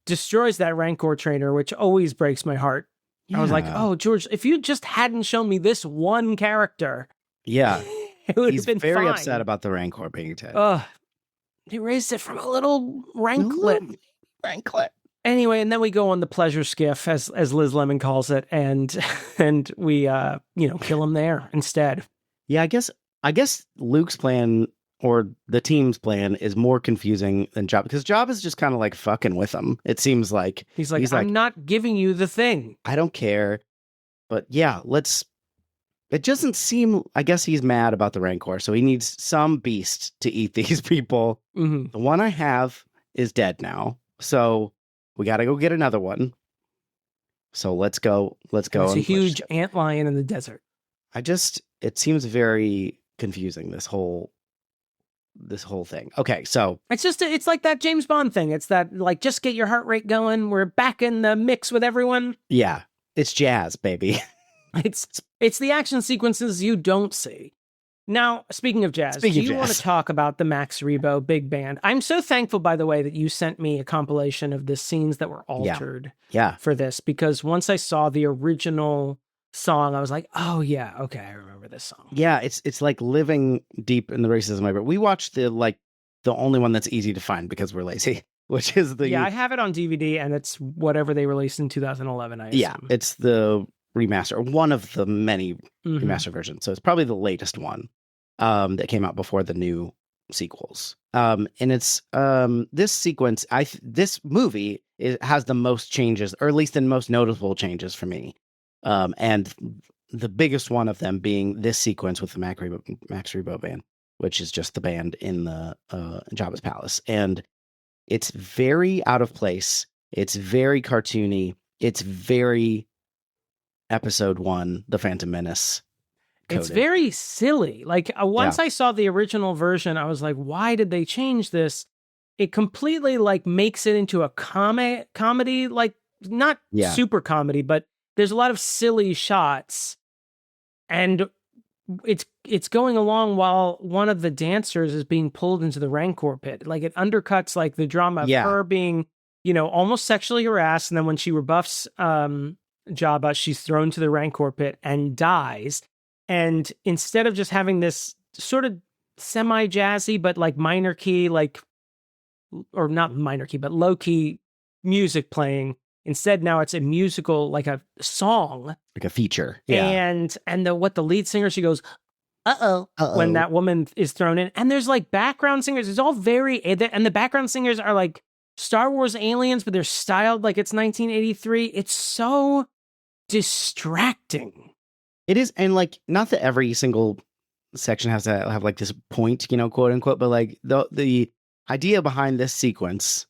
destroys that Rancor trainer, which always breaks my heart. I was like, oh, George, if you just hadn't shown me this one character.
Yeah.
It would
He's
have been
very
fine.
upset about the Rancor being dead.
He raised it from a little ranklet.
Ranklet.
Anyway, and then we go on the pleasure skiff, as Liz Lemon calls it, and we kill him there instead.
Yeah, I guess Luke's plan or the team's plan is more confusing than Job, because Job is just kind of like fucking with him. It seems like
he's like, I'm not giving you the thing.
I don't care. But yeah, it doesn't seem, I guess he's mad about the Rancor, so he needs some beast to eat these people.
Mm-hmm.
The one I have is dead now, so we got to go get another one. So let's go. It's a
huge antlion in the desert.
It seems very confusing, this whole thing. Okay, so
it's like that James Bond thing. It's that, like, just get your heart rate going. We're back in the mix with everyone.
Yeah, it's jazz, baby.
It's the action sequences you don't see. Now, speaking of jazz, do you want to talk about the Max Rebo big band? I'm so thankful, by the way, that you sent me a compilation of the scenes that were altered for this, because once I saw the original song, I was like, oh yeah, okay, I remember this song.
Yeah, it's like living deep in the racism. But we watched the only one that's easy to find because we're lazy, which is the...
Yeah, I have it on DVD, and it's whatever they released in 2011, I assume.
Yeah, it's the remaster, one of the many remaster versions. So it's probably the latest one that came out before the new sequels. And it's this sequence, this movie has the most changes, or at least the most noticeable changes for me. And the biggest one of them being this sequence with the Max Rebo band, which is just the band in the Jabba's palace. And it's very out of place. It's very cartoony. It's very Episode 1, The Phantom Menace coded.
It's very silly. Like, once I saw the original version, I was like, why did they change this? It completely, like, makes it into a comedy, like, not super comedy, but there's a lot of silly shots. And it's going along while one of the dancers is being pulled into the Rancor pit. Like, it undercuts, like, the drama of her being, almost sexually harassed. And then when she rebuffs Jabba, she's thrown to the Rancor pit and dies. And instead of just having this sort of semi-jazzy, but like minor key, or not minor key, but low key music playing, instead now it's a musical, like a song,
like a feature. Yeah.
And the lead singer, she goes, uh-oh, when that woman is thrown in. And there's like background singers. It's all very, and the background singers are like Star Wars aliens, but they're styled like it's 1983. It's so distracting.
It is, and like, not that every single section has to have like this point, quote unquote, but like the idea behind this sequence,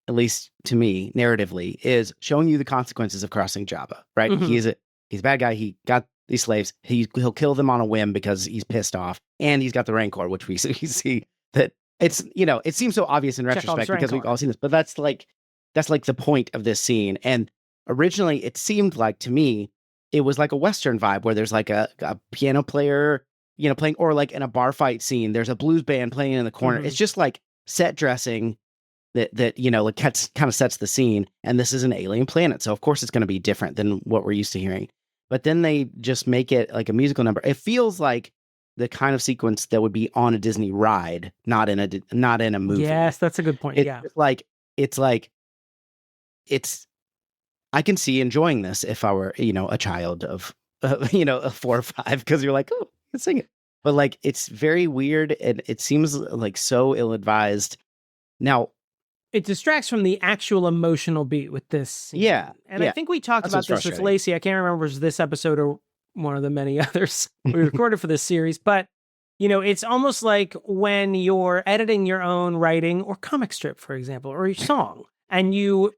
at least to me, narratively, is showing you the consequences of crossing Jabba, right? Mm-hmm. He's a bad guy. He got these slaves. He'll kill them on a whim because he's pissed off, and he's got the Rancor, which we see that it's, it seems so obvious in retrospect because we've all seen this, but that's like the point of this scene. And originally, it seemed like, to me, it was like a Western vibe where there's like a piano player, playing, or like in a bar fight scene, there's a blues band playing in the corner. Mm-hmm. It's just like set dressing that like kind of sets the scene. And this is an alien planet, so of course it's going to be different than what we're used to hearing. But then they just make it like a musical number. It feels like the kind of sequence that would be on a Disney ride, not in a movie.
Yes, that's a good point.
It's I can see enjoying this if I were, a child of, 4 or 5, because you're like, oh, let's sing it. But like, it's very weird, and it seems like so ill-advised. Now,
it distracts from the actual emotional beat with this scene.
Yeah.
And I think we talked about this with Lacey. I can't remember if it was this episode or one of the many others we recorded for this series. But, it's almost like when you're editing your own writing or comic strip, for example, or your song, and you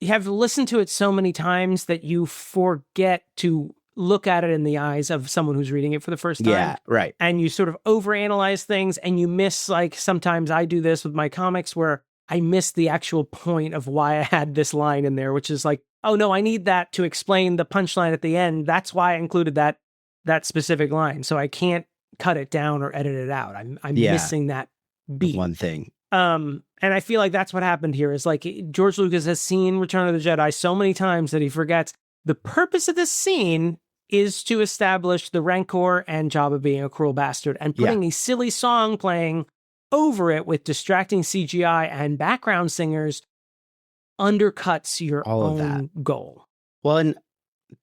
have listened to it so many times that you forget to look at it in the eyes of someone who's reading it for the first time.
Yeah, right.
And you sort of overanalyze things, and you miss, like, sometimes I do this with my comics where I miss the actual point of why I had this line in there, which is like, oh no, I need that to explain the punchline at the end. That's why I included that specific line. So I can't cut it down or edit it out. I'm missing that beat.
One thing.
And I feel like that's what happened here is like George Lucas has seen Return of the Jedi so many times that he forgets the purpose of this scene is to establish the Rancor and Jabba being a cruel bastard, and putting a silly song playing over it with distracting CGI and background singers undercuts your own goal.
Well, and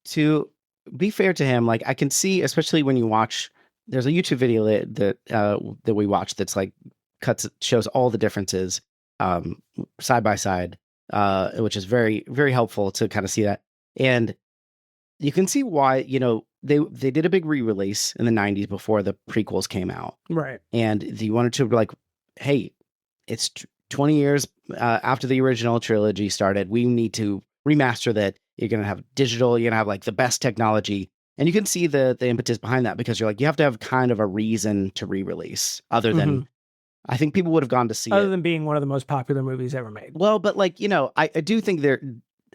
to be fair to him, like I can see, especially when you watch, there's a YouTube video that we watch that's like shows all the differences side by side, which is very, very helpful to kind of see that. And you can see why, they did a big re-release in the 90s before the prequels came out.
Right.
And you wanted to be like, hey, it's 20 years after the original trilogy started. We need to remaster that. You're going to have digital, you're going to have like the best technology. And you can see the impetus behind that because you're like, you have to have kind of a reason to re-release other than, I think people would have gone to see
other than being one of the most popular movies ever made.
Well, but like, I do think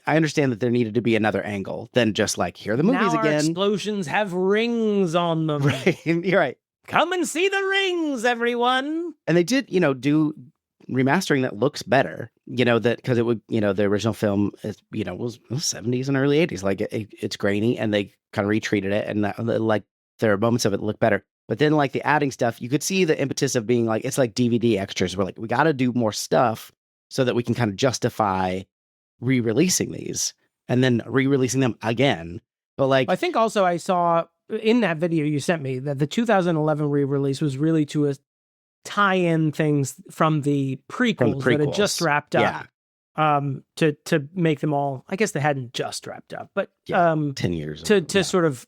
I understand that there needed to be another angle than just like, here are the movies
now
again.
Our explosions have rings on them.
Right. You're right.
Come and see the rings, everyone.
And they did, do remastering that looks better, that because it would, the original film is, was 70s and early 80s. Like it's grainy and they kind of retreated it. And like there are moments of it that look better. But then like the adding stuff, you could see the impetus of being like, it's like DVD extras. We're like, we got to do more stuff so that we can kind of justify re-releasing these and then re-releasing them again. But like,
I think also I saw in that video you sent me that the 2011 re-release was really to tie in things from the prequels that had just wrapped up. To make them all, I guess they hadn't just wrapped up, but
10 years
to sort of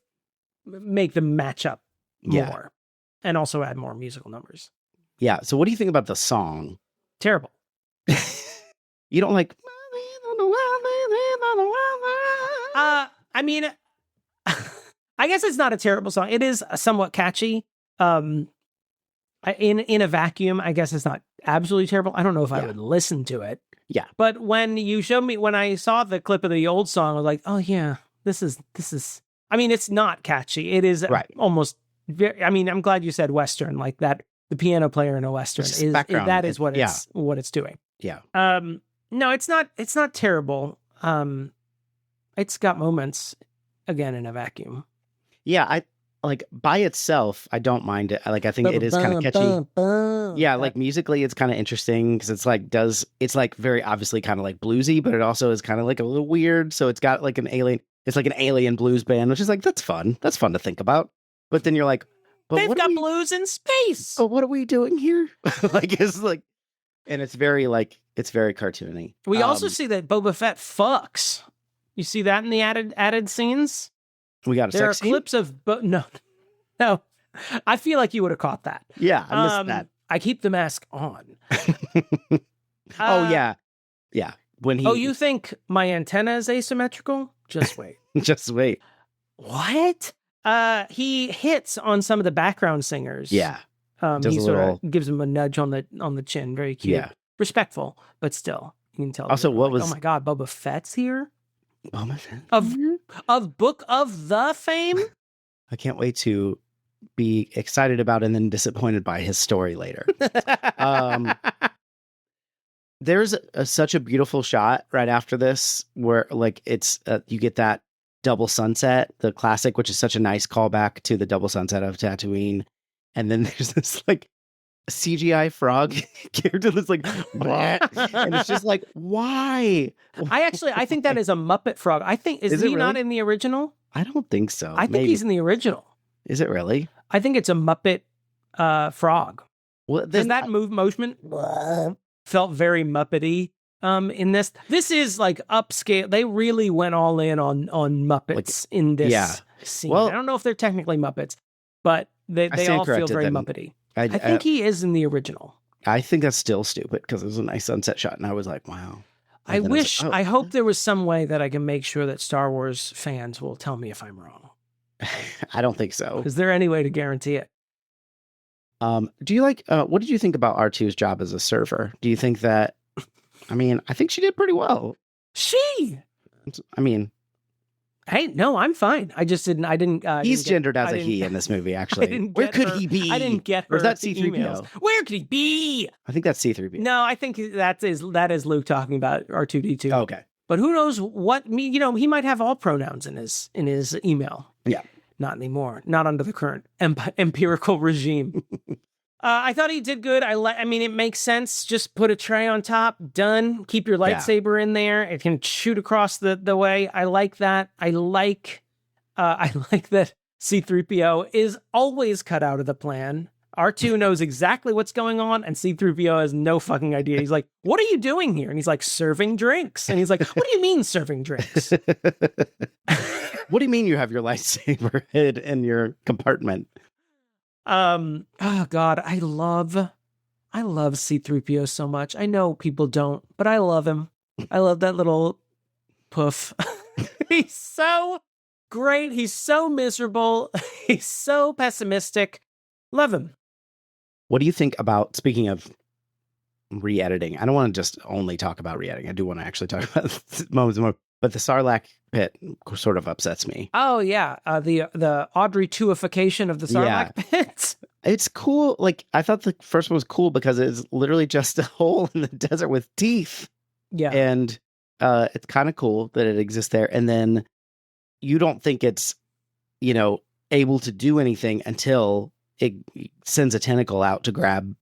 make them match up more and also add more musical numbers.
Yeah. So what do you think about the song?
Terrible.
You don't like
I mean, I guess it's not a terrible song. It is somewhat catchy. In a vacuum, I guess it's not absolutely terrible. I don't know if I would listen to it.
Yeah.
But when you showed me, when I saw the clip of the old song, I was like, oh yeah, this is, I mean, it's not catchy. It is almost very, I mean, I'm glad you said Western, like that, the piano player in a Western is what it's doing.
Yeah.
No, it's not terrible. It's got moments, again, in a vacuum.
Yeah, I like by itself, I don't mind it. Like I think it is kind of catchy. Yeah, like musically it's kind of interesting because it's like very obviously kind of like bluesy, but it also is kind of like a little weird. So it's got like an alien blues band, which is like that's fun. That's fun to think about. But then you're like, but
they've got blues in space.
Oh, what are we doing here? Like it's like, and it's very cartoony.
We also see that Boba Fett fucks. You see that in the added scenes?
We got a
there
sex
are
scene?
clips of no. I feel like you would have caught that.
Yeah, I missed that.
I keep the mask on.
Oh yeah. When he
you think my antenna is asymmetrical? Just wait.
Just wait.
What? He hits on some of the background singers.
Yeah.
He sort of gives him a nudge on the chin. Very cute.
Yeah.
Respectful, but still, you can tell.
Also, what was?
Oh my God, Boba Fett's here.
Boba Fett
of Book of the fame.
I can't wait to be excited about and then disappointed by his story later. There's such a beautiful shot right after this where like it's you get that double sunset, the classic, which is such a nice callback to the double sunset of Tatooine. And then there's this like CGI frog character that's like, and it's just like, why?
I think that is a Muppet frog. I think is he really? Not in the original?
I don't think so.
I think he's in the original.
Is it really?
I think it's a Muppet frog.
Well,
and that movement felt very Muppety. In this is like upscale. They really went all in on Muppets in this scene. Well, I don't know if they're technically Muppets, but they all feel very Muppety. I think he is in the original.
I think that's still stupid because it was a nice sunset shot, and I was like, wow.
I hope there was some way that I can make sure that Star Wars fans will tell me if I'm wrong.
I don't think so.
Is there any way to guarantee it?
Do you like, what did you think about R2's job as a server? Do you think that, I mean, I think she did pretty well.
I Hey, no, I'm fine. I didn't.
He's gendered as a he in this movie, actually. Where could he be?
I didn't get her.
Or is that C-3PO?
Where could he be?
I think that's C-3PO.
No, I think that is Luke talking about R2-D2.
Oh, okay.
But who knows what, he might have all pronouns in his email.
Yeah.
Not anymore. Not under the current empirical regime. I thought he did good. I mean, it makes sense. Just put a tray on top. Done. Keep your lightsaber in there. It can shoot across the way. I like that. I like that C-3PO is always cut out of the plan. R2 knows exactly what's going on, and C-3PO has no fucking idea. He's like, what are you doing here? And he's like, serving drinks. And he's like, what do you mean serving drinks?
What do you mean you have your lightsaber hid in your compartment?
Oh God, I love C-3PO so much. I know people don't, but I love him. I love that little poof. He's so great. He's so miserable. He's so pessimistic. Love him.
What do you think about, speaking of re-editing, I don't want to just only talk about re-editing. I do want to actually talk about moments more, but the Sarlacc pit sort of upsets me.
Oh yeah, the Audrey 2ification of the Sarlacc pit.
It's cool. Like, I thought the first one was cool because it's literally just a hole in the desert with teeth.
Yeah,
and it's kind of cool that it exists there. And then you don't think it's able to do anything until it sends a tentacle out to grab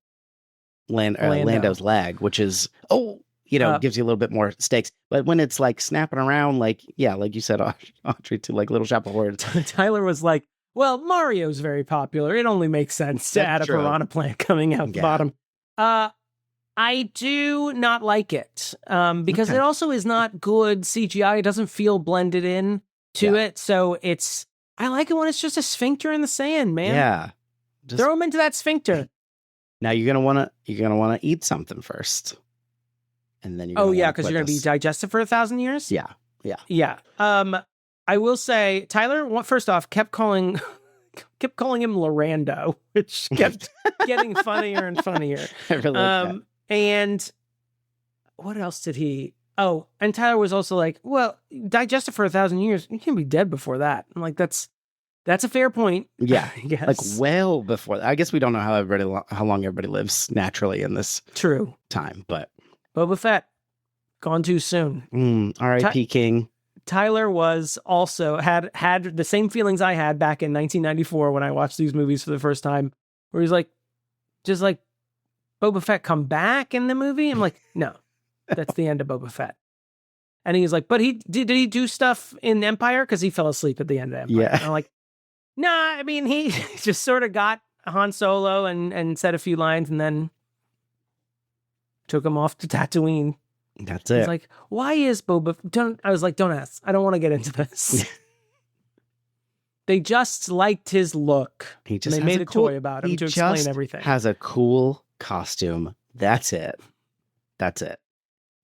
Lando's leg, which is gives you a little bit more stakes. But when it's like snapping around, like you said, Audrey, to like Little Shop of Horrors.
Tyler was like, well, Mario's very popular. It only makes sense to add a piranha plant coming out the bottom. I do not like it because it also is not good CGI. It doesn't feel blended in to it. So I like it when it's just a sphincter in the sand, man.
Yeah.
Throw him into that sphincter.
Now you're gonna wanna eat something first. And then
because you're going to be digested for 1,000 years? Yeah. I will say, Tyler, first off, kept calling him Lorando, which kept getting funnier and funnier.
I really like that.
And what else did he... Oh, and Tyler was also like, well, digested for 1,000 years, you can be dead before that. I'm like, that's a fair point.
Yeah, like well before that. I guess we don't know how long everybody lives naturally in this time, but...
Boba Fett, gone too soon.
R.I.P. King.
Tyler was also had the same feelings I had back in 1994 when I watched these movies for the first time, where he's like, just like, Boba Fett come back in the movie? I'm like, no, that's the end of Boba Fett. And he's like, but did he do stuff in Empire? Because he fell asleep at the end of Empire.
Yeah.
And I'm like, nah, I mean, he just sort of got Han Solo and said a few lines and then took him off to Tatooine.
That's it.
He's like, why is Boba... I was like, don't ask. I don't want to get into this. They just liked his look. They made a toy about him to explain everything.
Has a cool costume. That's it.
It's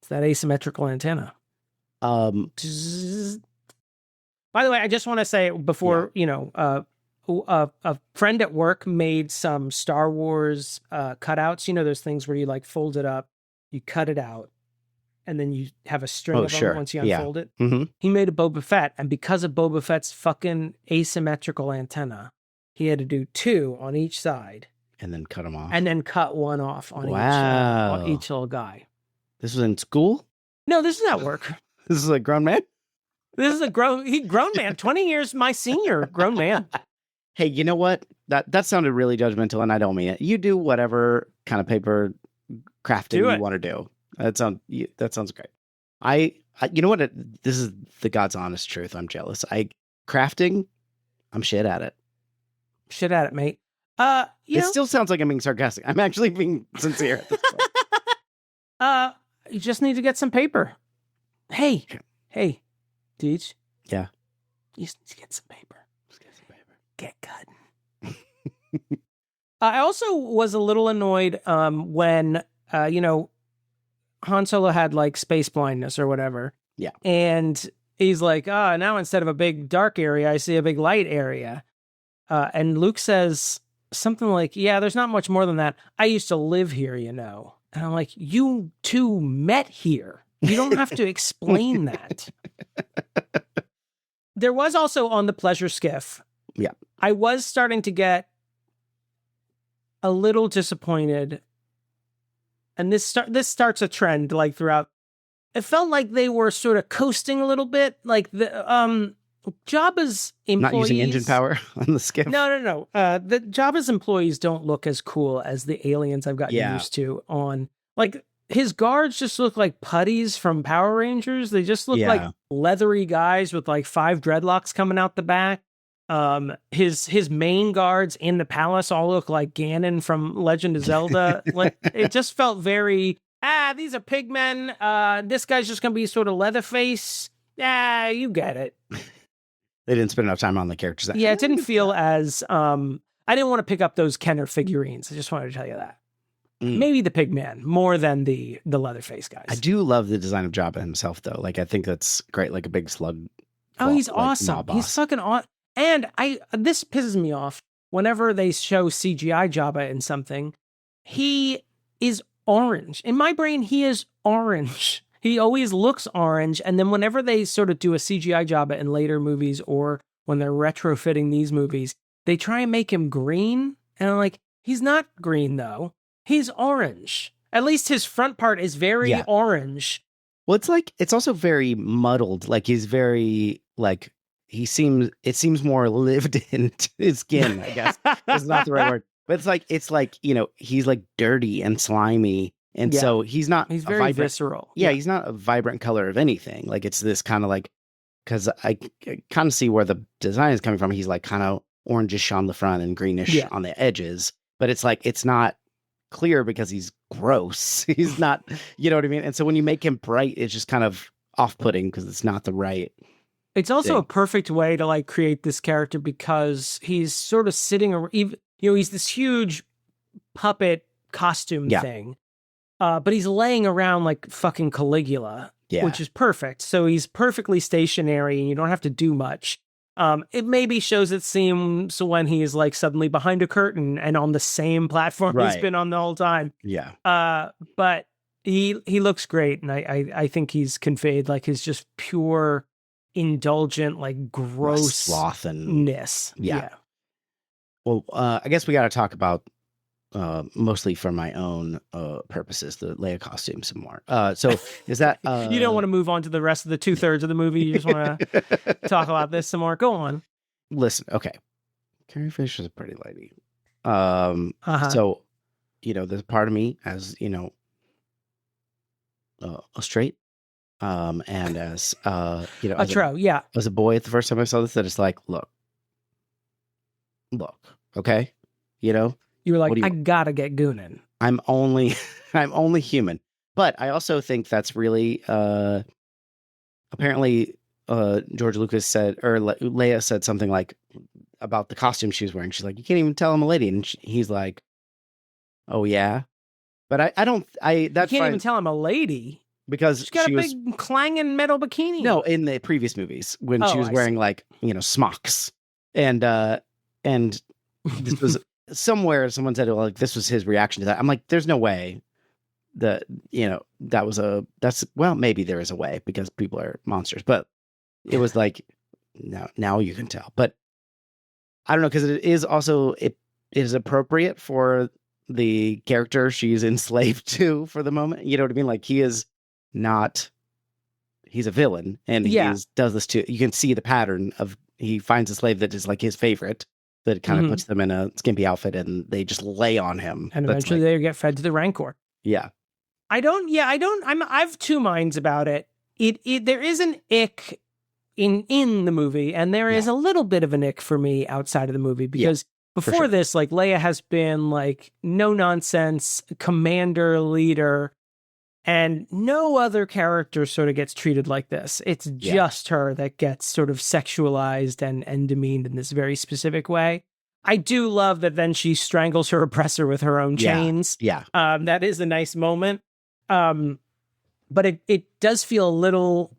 that asymmetrical antenna. By the way, I just want to say before, a friend at work made some Star Wars cutouts. Those things where you like fold it up, you cut it out, and then you have a string of them once you unfold it.
Mm-hmm.
He made a Boba Fett, and because of Boba Fett's fucking asymmetrical antenna, he had to do 2 on each side.
And then cut them off.
And then cut one off on each little guy.
This was in school?
No, this is at work.
This is a grown man?
This is a grown man, 20 years my senior grown man.
Hey, you know what? That sounded really judgmental, and I don't mean it. You do whatever kind of paper crafting you want to do. That sounds great. You know what? This is the God's honest truth. I'm jealous. Crafting, I'm shit at it.
Shit at it, mate.
It still sounds like I'm being sarcastic. I'm actually being sincere at this point.
You just need to get some paper. Hey, Deej.
Yeah.
You just need to get some paper. Get cutting. I also was a little annoyed when, Han Solo had like space blindness or whatever.
Yeah.
And he's like, now instead of a big dark area, I see a big light area. And Luke says something like, yeah, there's not much more than that. I used to live here, And I'm like, you two met here. You don't have to explain that. There was also on the pleasure skiff.
Yeah.
I was starting to get a little disappointed. And this starts a trend like throughout. It felt like they were sort of coasting a little bit. Like the Jabba's employees.
Not using engine power on the skiff.
No. The Jabba's employees don't look as cool as the aliens I've gotten used to on. Like, his guards just look like putties from Power Rangers. They just look like leathery guys with like 5 dreadlocks coming out the back. His main guards in the palace all look like Ganon from Legend of Zelda. Like, it just felt very, these are pigmen. This guy's just gonna be sort of Leatherface. You get it.
They didn't spend enough time on the characters.
Yeah, it didn't feel as I didn't want to pick up those Kenner figurines. I just wanted to tell you that. Maybe the Pigman more than the Leatherface guys.
I do love the design of Jabba himself, though. Like, I think that's great. Like a big slug.
Oh, he's awesome. He's fucking awesome. And this pisses me off whenever they show CGI Jabba in something. He is orange. In my brain, he is orange. He always looks orange. And then whenever they sort of do a CGI Jabba in later movies or when they're retrofitting these movies, they try and make him green. And I'm like, he's not green, though. He's orange. At least his front part is very orange.
Well, it's also very muddled. Like, he's very, like, it seems more lived into his skin, I guess. It's not the right word. But it's like, he's like dirty and slimy. And so he's
very visceral.
Yeah, he's not a vibrant color of anything. Like, it's this kind of like, because I kind of see where the design is coming from. He's like kind of orangish on the front and greenish on the edges. But it's like, it's not clear because he's gross. He's not, you know what I mean? And so when you make him bright, it's just kind of off-putting because it's not the right.
It's also a perfect way to like create this character because he's sort of sitting, he's this huge puppet costume thing, but he's laying around like fucking Caligula, which is perfect. So he's perfectly stationary and you don't have to do much. It maybe shows its seams when he's like suddenly behind a curtain and on the same platform he's been on the whole time.
Yeah.
But he looks great, and I think he's conveyed like his just pure, indulgent, like gross slothiness.
Yeah. Well, I guess we got to talk about mostly for my own purposes, the Leia costume some more. So is that
you don't want to move on to the rest of the 2/3 of the movie? You just want to talk about this some more? Go on.
Listen, okay. Carrie Fisher's a pretty lady. So there's part of me as a straight, and as as a boy at the first time I saw this, that it's like, look, okay,
You were like, I gotta get goonin'.
I'm only human. But I also think that's really apparently George Lucas said, or Leia said something like about the costume she was wearing. She's like, you can't even tell I'm a lady. And he's like, oh yeah. But I don't that's
you can't even tell I'm a lady.
Because
she's got a big clanging metal bikini.
No, in the previous movies when she was wearing like, smocks. And this was somewhere someone said, well, like, this was his reaction to that. I'm like, there's no way that, maybe there is a way because people are monsters, but it was like, no, now you can tell. But I don't know, because it is also, it is appropriate for the character she's enslaved to for the moment. You know what I mean? Like, he's a villain, and he does this too. You can see the pattern of, he finds a slave that is like his favorite, that kind of puts them in a skimpy outfit and they just lay on him.
And eventually they get fed to the Rancor.
Yeah.
have two minds about it. There is an ick in the movie, and there is a little bit of an ick for me outside of the movie, because before this, like, Leia has been like no nonsense commander leader, and no other character sort of gets treated like this. It's just her that gets sort of sexualized and demeaned in this very specific way. I do love that then she strangles her oppressor with her own chains.
Yeah.
That is a nice moment. But it does feel a little,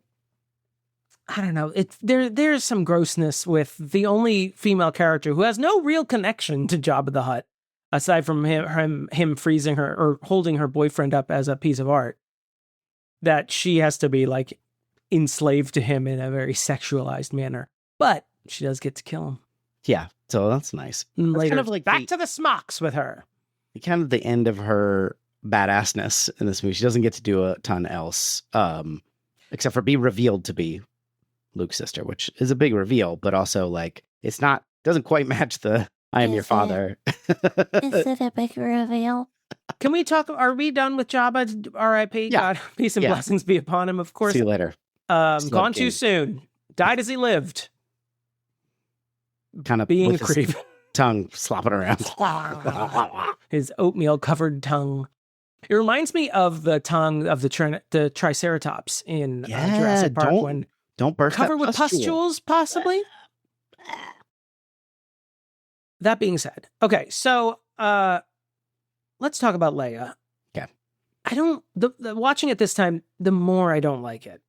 I don't know, there's some grossness with the only female character who has no real connection to Jabba the Hutt, aside from him freezing her or holding her boyfriend up as a piece of art, that she has to be like enslaved to him in a very sexualized manner. But she does get to kill him.
Yeah, so that's nice.
And
That's
later,
kind of like
back to the smocks with her.
kind of the end of her badassness in this movie. She doesn't get to do a ton else, except for be revealed to be Luke's sister, which is a big reveal, but also like doesn't quite match the I am your father.
Is it a big reveal?
Can we talk? Are we done with Jabba? R.I.P.
Yeah.
God, peace and blessings be upon him. Of course.
See you later.
Gone too soon. Died as he lived.
Kind of
Being a
with his
creep.
tongue slopping around.
His oatmeal covered tongue. It reminds me of the tongue of the Triceratops in Jurassic Park when
don't burst
covered
that
with
pustule.
pustules, possibly. That being said, okay, so let's talk about Leia.
Okay.
I don't watching it this time, the more I don't like it.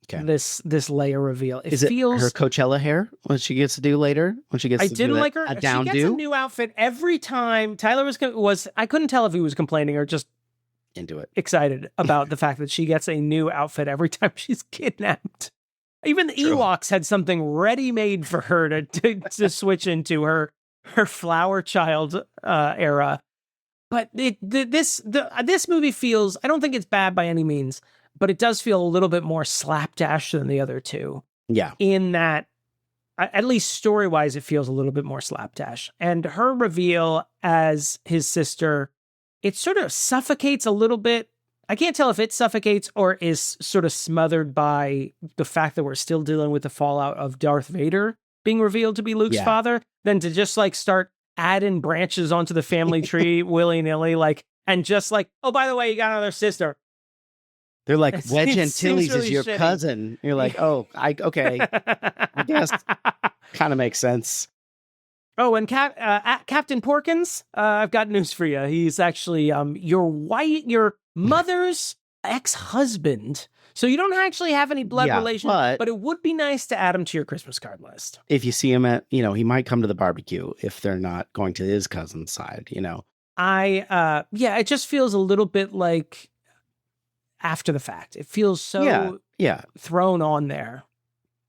Okay.
This Leia reveal. It
Is
feels
it her Coachella hair when she gets to do later? When she gets
I
to
didn't
do
like her.
a down
She gets a
do
new outfit every time. Tyler was I couldn't tell if he was complaining or just
into it.
excited about the fact that she gets a new outfit every time she's kidnapped. Even the
True.
Ewoks had something ready made for her to switch into her flower child era. But this movie feels, I don't think it's bad by any means, but it does feel a little bit more slapdash than the other two.
Yeah.
In that, at least story-wise, it feels a little bit more slapdash. And her reveal as his sister, it sort of suffocates a little bit. I can't tell if it suffocates or is sort of smothered by the fact that we're still dealing with the fallout of Darth Vader being revealed to be Luke's father, than to just like start adding branches onto the family tree willy-nilly, like, and just like, oh, by the way, you got another sister.
They're like, Wedge
it
Antilles
seems really
is your
shitty.
cousin. You're like, oh, okay. I guess kind of makes sense.
Oh, and Captain Porkins, I've got news for you. He's actually your mother's ex-husband. So you don't actually have any blood relation, but it would be nice to add him to your Christmas card list.
If you see him at, he might come to the barbecue if they're not going to his cousin's side,
It just feels a little bit like after the fact. It feels so thrown on there.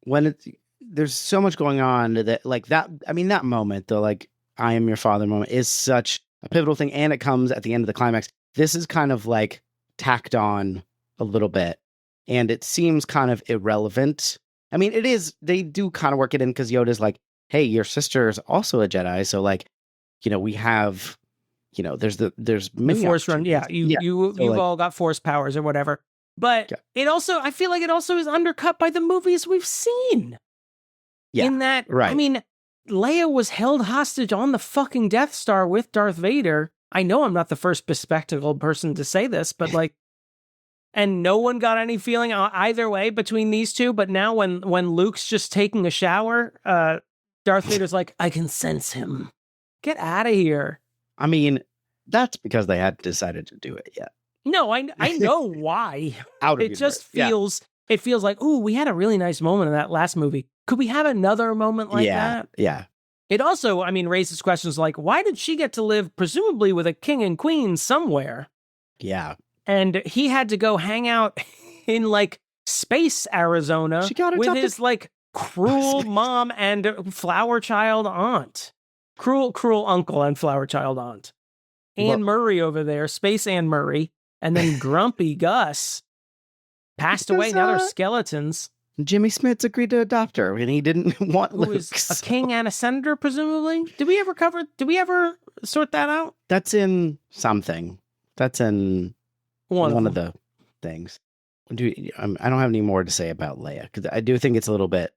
When there's so much going on that like that, I mean, that moment, the like, I am your father moment is such a pivotal thing. And it comes at the end of the climax. This is kind of like tacked on a little bit. And it seems kind of irrelevant. I mean, it is, they do kind of work it in because Yoda's like, hey, your sister is also a Jedi. So like, we have, there's many
the Force run. Yeah. You've
like,
all got Force powers or whatever. But it also, I feel like it also is undercut by the movies we've seen.
Yeah.
In that, I mean, Leia was held hostage on the fucking Death Star with Darth Vader. I know I'm not the first bespectacled person to say this, but like, and no one got any feeling either way between these two. But now when Luke's just taking a shower, Darth Vader's like, I can sense him. Get out of here.
I mean, that's because they hadn't decided to do it yet.
No, I know why. It just feels, it feels like, ooh, we had a really nice moment in that last movie. Could we have another moment like that?
Yeah.
It also, I mean, raises questions like, why did she get to live presumably with a king and queen somewhere?
Yeah.
And he had to go hang out in like space Arizona with his like cruel mom and flower child aunt. Cruel uncle and flower child aunt. Anne Murray over there, Space Anne Murray. And then Grumpy Gus passed away. Now they're skeletons.
Jimmy Smits agreed to adopt her and he didn't want Luke.
Who is a king and a senator, presumably? Did we ever sort that out?
That's in something. That's in one of the things. I don't have any more to say about Leia because I do think it's a little bit.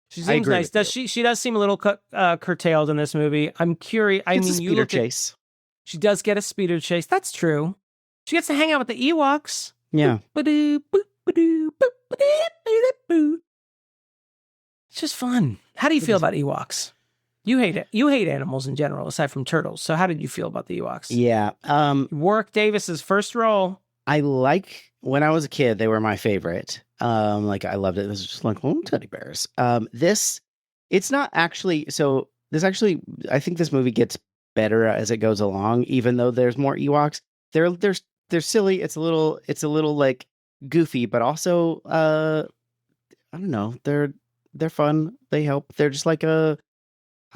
She seems nice. She does seem a little curtailed in this movie. I'm curious.
It's a speeder chase.
She does get a speeder chase. That's true. She gets to hang out with the Ewoks.
Yeah.
It's just fun. How do you feel about Ewoks? You hate it. You hate animals in general, aside from turtles. So how did you feel about the Ewoks?
Yeah.
Warwick Davis's first role.
I like when I was a kid, they were my favorite. Like I loved it. This was just like, teddy bears. It's not actually, I think this movie gets better as it goes along, even though there's more Ewoks. They're silly. It's a little like goofy, but also, I don't know. they're fun. They help. They're just like I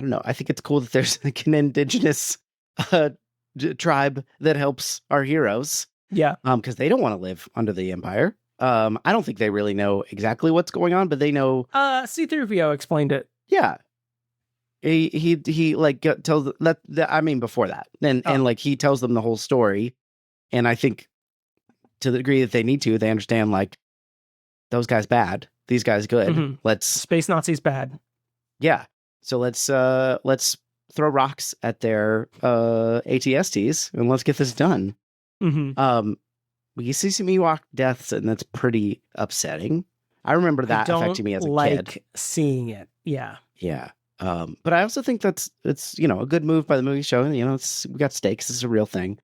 don't know. I think it's cool that there's like an indigenous tribe that helps our heroes.
Yeah.
Because they don't want to live under the Empire. I don't think they really know exactly what's going on, but they know.
C-3PO explained it.
Yeah. He like tells that I mean before that, and like he tells them the whole story, and I think to the degree that they need to, they understand like those guys bad, these guys good.
Mm-hmm.
Let's
space Nazis bad. Yeah.
So let's throw rocks at their ATSTs and let's get this done.
Mm-hmm.
We see some Ewok deaths, and that's pretty upsetting. I remember that affecting me as a kid.
Seeing it. Yeah.
Yeah. But I also think it's a good move by the movie showing, we got stakes. This is a real thing.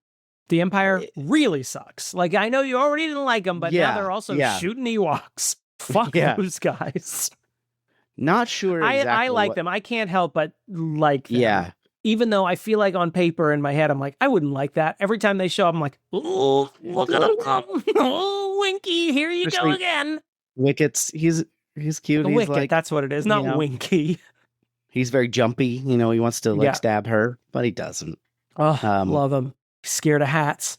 The Empire really sucks. Like, I know you already didn't like them, but now they're also shooting Ewoks. Fuck those guys.
Not sure exactly
I like them. I can't help but like them.
Yeah.
Even though I feel like on paper in my head, I'm like, I wouldn't like that. Every time they show up, I'm like, oh, look at them. Oh, Winky, here you go again.
Wicket's, he's cute.
The
he's
Wicket,
like,
that's what it is, not Winky.
He's very jumpy. He wants to stab her, but he doesn't.
Oh, love him. Scared of hats.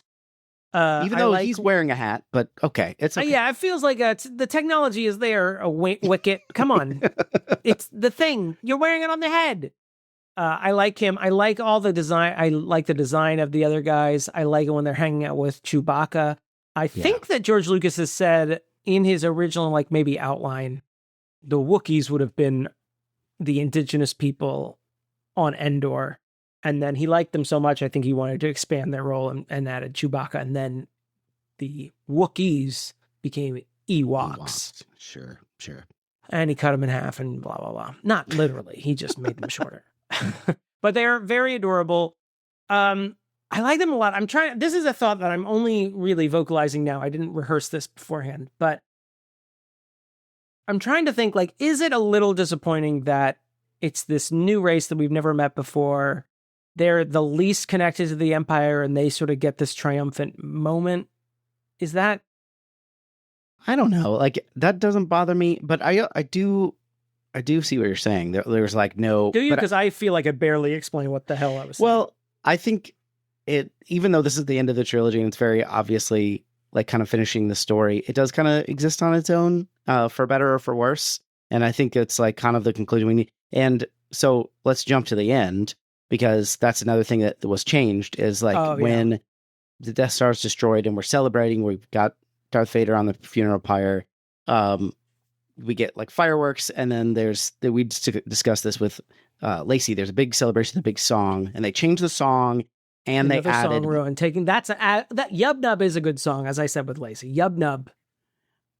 Even though he's wearing a hat, but okay. It's okay.
Yeah, it feels like the technology is there, Wicket. Come on. It's the thing. You're wearing it on the head. I like him. I like all the design. I like the design of the other guys. I like it when they're hanging out with Chewbacca. I think that George Lucas has said in his original, like maybe outline, the Wookiees would have been the indigenous people on Endor. And then he liked them so much, I think he wanted to expand their role and added Chewbacca. And then the Wookiees became Ewoks.
Sure.
And he cut them in half and blah, blah, blah. Not literally. He just made them shorter. But they're very adorable. I like them a lot. This is a thought that I'm only really vocalizing now. I didn't rehearse this beforehand, but I'm trying to think, like, is it a little disappointing that it's this new race that we've never met before? They're the least connected to the Empire and they sort of get this triumphant moment. Is that?
I don't know. Like, that doesn't bother me, but I do see what you're saying. There's like no.
Do you? Because I feel like I barely explained what the hell I was saying.
Well, I think even though this is the end of the trilogy and it's very obviously like kind of finishing the story, it does kind of exist on its own, for better or for worse. And I think it's like kind of the conclusion we need. And so let's jump to the end, because that's another thing that was changed is like when the Death Star is destroyed and we're celebrating, we've got Darth Vader on the funeral pyre. We get like fireworks, and then we discussed this with Lacey. There's a big celebration, a big song, and they changed the song, and
another
they added
song ruined. That Yub Nub is a good song, as I said with Lacey. Yub Nub.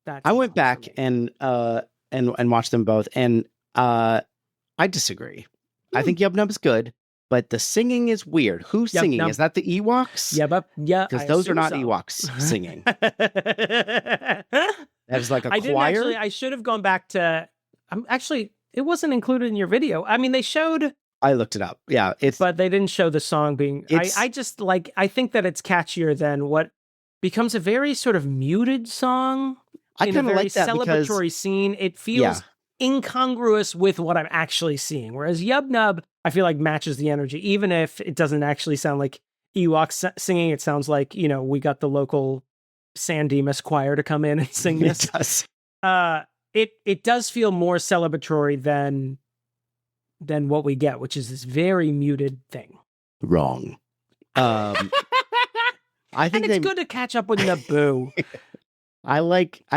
I went back and watched them both, and I disagree. I think Yub Nub is good, but the singing is weird. Who's singing? Is that the Ewoks?
Yeah,
because those are not Ewoks singing. That is like a choir.
I should have gone back to. It wasn't included in your video. I mean, they showed.
I looked it up. Yeah,
but they didn't show the song being. I just like. I think that it's catchier than what becomes a very sort of muted song.
I kind of like that
celebratory scene. It feels incongruous with what I'm actually seeing. Whereas Yub Nub, I feel like matches the energy, even if it doesn't actually sound like Ewoks singing. It sounds like we got the local San Dimas choir to come in and sing this.
It does.
It does feel more celebratory than what we get, which is this very muted thing.
Wrong. I think
it's good to catch up with Naboo.
I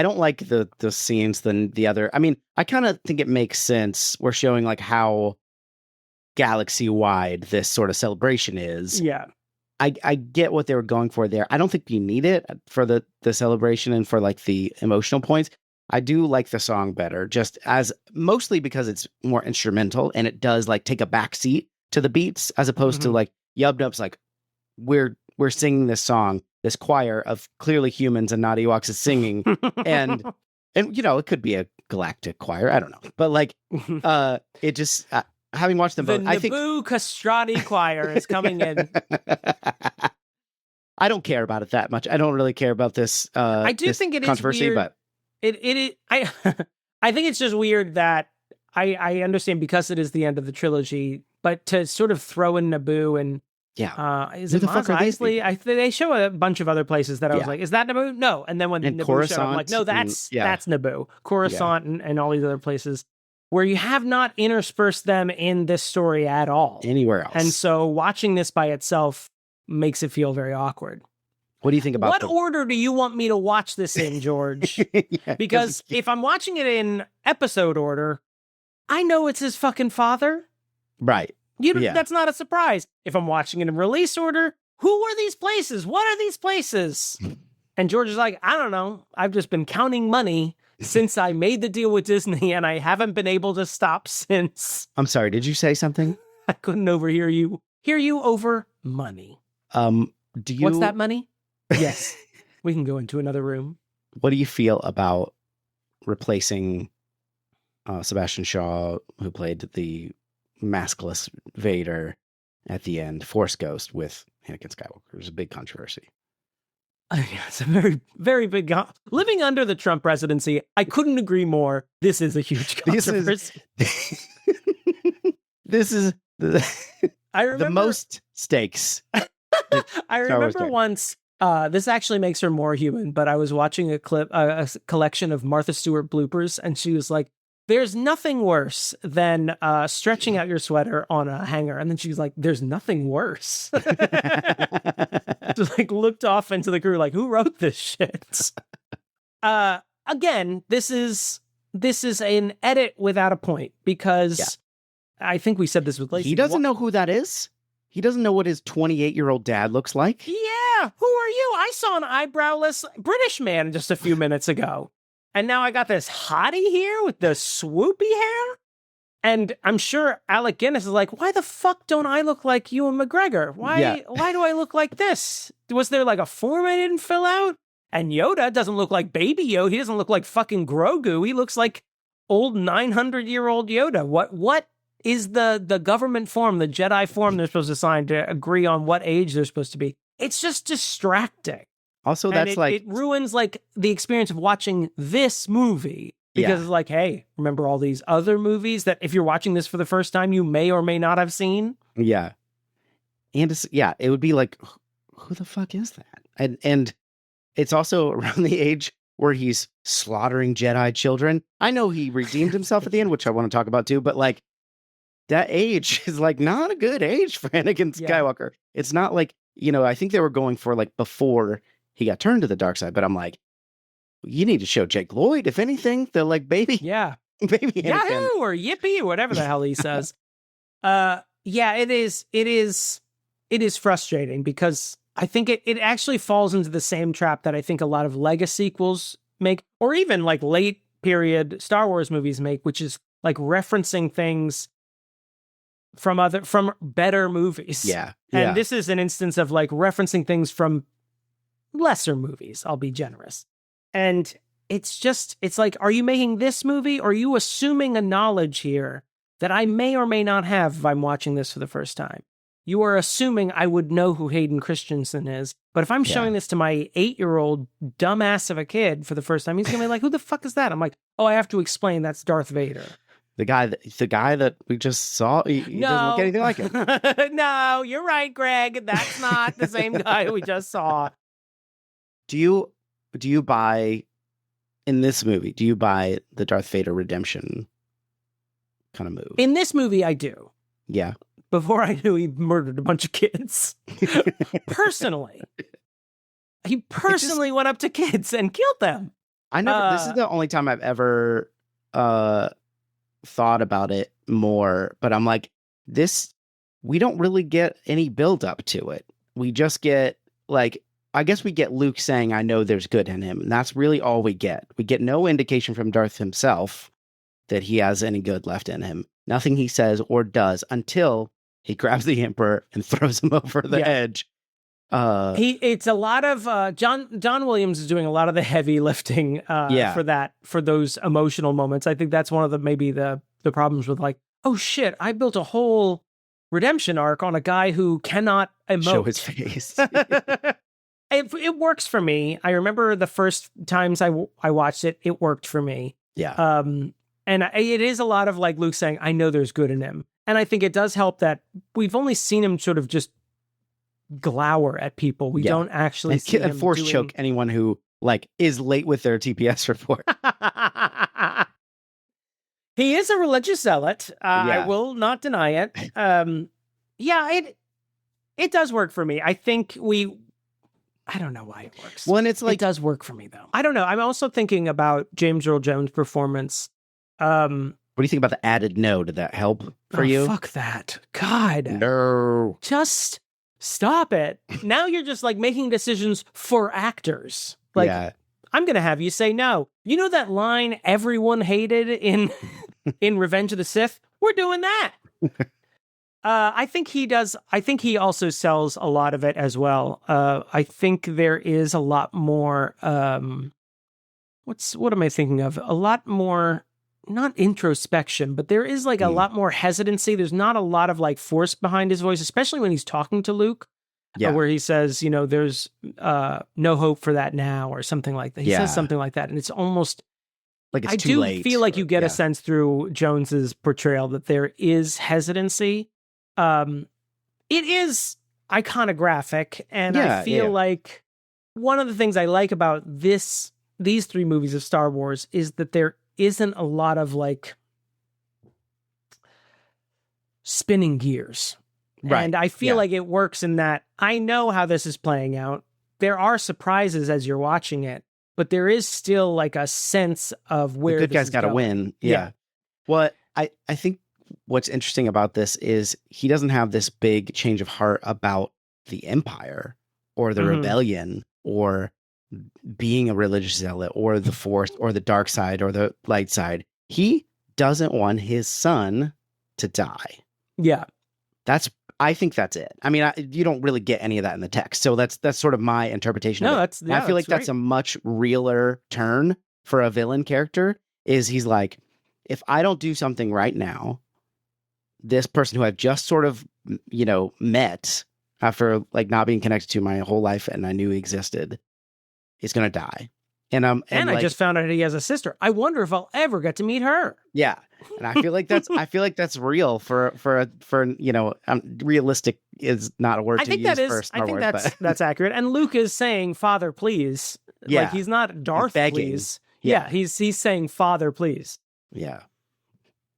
don't like the scenes than the other. I mean, I kind of think it makes sense. We're showing like how galaxy wide this sort of celebration is.
Yeah.
I get what they were going for there. I don't think you need it for the celebration and for like the emotional points. I do like the song better, just as mostly because it's more instrumental and it does like take a back seat to the beats, as opposed to like Yub Nub's like we're singing this song, this choir of clearly humans and not Ewoks is singing, and it could be a galactic choir, I don't know, but like it just having watched them both, I think
the Naboo Castrati choir is coming in.
I don't care about it that much. I don't really care about this.
I do think it
controversy,
is weird.
But
I think it's just weird that I understand because it is the end of the trilogy, but to sort of throw in Naboo and is
Who
it
the fuck
Mos
are these
Eisley? They show a bunch of other places that I was like, is that Naboo? No. And then when
and
Naboo
Coruscant,
showed up, I'm like, no, that's Naboo. Coruscant and all these other places where you have not interspersed them in this story at all.
Anywhere else.
And so watching this by itself makes it feel very awkward.
What do you think about
what order do you want me to watch this in, George? Because if I'm watching it in episode order, I know it's his fucking father.
Right.
That's not a surprise. If I'm watching it in release order, who are these places? What are these places? And George is like, I don't know. I've just been counting money since I made the deal with Disney, and I haven't been able to stop since.
I'm sorry. Did you say something?
I couldn't overhear you. Hear you over money.
Do you?
What's that money? Yes. We can go into another room.
What do you feel about replacing Sebastian Shaw, who played the maskless Vader at the end, Force Ghost, with Anakin Skywalker? There's a big controversy.
It's a very, very big... Living under the Trump presidency, I couldn't agree more. This is a huge controversy.
This is
I remember,
the most stakes.
I remember once... this actually makes her more human, but I was watching a collection of Martha Stewart bloopers, and she was like, there's nothing worse than stretching out your sweater on a hanger. And then she was like, there's nothing worse. Just like looked off into the crew like, who wrote this shit? Again, this is an edit without a point, because I think we said this with Lacey.
He doesn't know who that is. He doesn't know what his 28-year-old dad looks like.
Yeah, who are you? I saw an eyebrowless British man just a few minutes ago. And now I got this hottie here with the swoopy hair. And I'm sure Alec Guinness is like, why the fuck don't I look like Ewan McGregor? Why do I look like this? Was there like a form I didn't fill out? And Yoda doesn't look like baby Yoda. He doesn't look like fucking Grogu. He looks like old 900-year-old Yoda. What is the government form, the Jedi form they're supposed to sign to agree on what age they're supposed to be? It's just distracting.
Also,
it ruins like the experience of watching this movie, because it's like, hey, remember all these other movies that if you're watching this for the first time, you may or may not have seen?
Yeah. And it would be like, who the fuck is that? And it's also around the age where he's slaughtering Jedi children. I know he redeemed himself at the end, which I want to talk about too, but like that age is like not a good age for Anakin Skywalker. It's not like, I think they were going for like before he got turned to the dark side, but I'm like, you need to show Jake Lloyd, if anything, the like baby.
Yeah.
Baby Anakin.
Yahoo or yippee or whatever the hell he says. It is frustrating, because I think it actually falls into the same trap that I think a lot of Lego sequels make, or even like late period Star Wars movies make, which is like referencing things from better movies.
Yeah.
And this is an instance of like referencing things from lesser movies, I'll be generous. And it's like, are you making this movie, or are you assuming a knowledge here that I may or may not have if I'm watching this for the first time? You are assuming I would know who Hayden Christensen is, but if I'm showing this to my 8-year-old dumbass of a kid for the first time, he's gonna be like, who the fuck is that? I'm like, oh, I have to explain, that's Darth Vader.
The guy that we just saw, he doesn't look anything like him.
No, you're right, Greg. That's not the same guy we just saw.
Do you buy, in this movie, the Darth Vader redemption kind of move?
In this movie, I do.
Yeah.
Before I knew he murdered a bunch of kids. Personally. He personally went up to kids and killed them.
This is the only time I've ever thought about it more, but I'm like, we don't really get any build up to it. We just get like, I guess we get Luke saying, I know there's good in him. And that's really all we get. We get no indication from Darth himself that he has any good left in him. Nothing he says or does until he grabs the Emperor and throws him over the edge.
It's a lot of John Williams is doing a lot of the heavy lifting for those emotional moments. I think that's one of the problems with like, oh shit, I built a whole redemption arc on a guy who cannot emote.
Show his face.
It works for me. I remember the first times I watched it, it worked for me.
Yeah.
And it is a lot of like Luke saying, I know there's good in him. And I think it does help that we've only seen him sort of just glower at people. We don't actually see him
force choke anyone who like is late with their TPS report.
He is a religious zealot. I will not deny it. It does work for me. I think I don't know why it works.
Well, and it's like,
it does work for me though. I don't know. I'm also thinking about James Earl Jones' performance.
What do you think about the added no? Did that help for you?
Fuck that. God.
No.
Just stop it. Now you're just like making decisions for actors. Like, I'm going to have you say no. You know that line everyone hated in Revenge of the Sith? We're doing that. I think he does. I think he also sells a lot of it as well. I think there is a lot more, what am I thinking of? A lot more, not introspection, but there is like a lot more hesitancy. There's not a lot of like force behind his voice, especially when he's talking to Luke, where he says, you know, there's no hope for that now or something like that. He says something like that. And it's almost
like it's
I
too
do
late.
feel like you get a sense through Jones's portrayal that there is hesitancy. It is iconographic, and I feel like one of the things I like about these three movies of Star Wars is that there isn't a lot of like spinning gears. Right. And I feel like it works in that I know how this is playing out. There are surprises as you're watching it, but there is still like a sense of where
the good guy's got to win. Yeah. Well, I think what's interesting about this is he doesn't have this big change of heart about the Empire or the rebellion or being a religious zealot or the Force or the dark side or the light side. He doesn't want his son to die.
Yeah.
I think that's it. I mean, you don't really get any of that in the text. So that's sort of my interpretation of it. I feel like that's a much realer turn for a villain character is he's like, if I don't do something right now, this person who I've just sort of, you know, met after like not being connected to my whole life and I knew he existed is going to die. And
I just found out he has a sister. I wonder if I'll ever get to meet her.
Yeah. And I feel like that's real for you know, realistic is not a word to use for Star Wars. I think
that's accurate. And Luke is saying, "Father, please." Yeah. Like he's not Darth, please. Yeah. He's saying, "Father, please."
Yeah.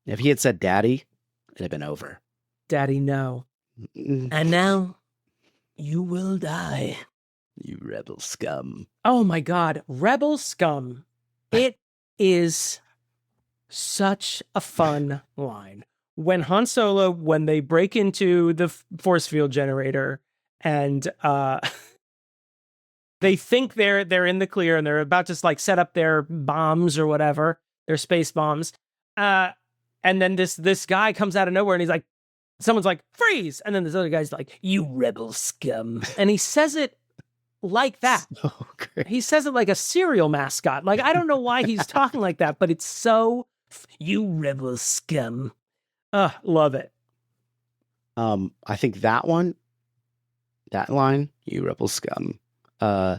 If he had said "Daddy," it'd have been over.
Daddy, no. And now you will die.
You rebel scum.
Oh my God. Rebel scum. It is such a fun line. When Han Solo, when they break into the force field generator and they think they're in the clear and they're about to like set up their bombs or whatever, their space bombs. And then this guy comes out of nowhere and he's like, someone's like, freeze. And then this other guy's like, you rebel scum. And he says it like that.
So great.
He says it like a cereal mascot. Like, I don't know why he's talking like that, but it's so, you rebel scum. Love it.
I think that line, you rebel scum. I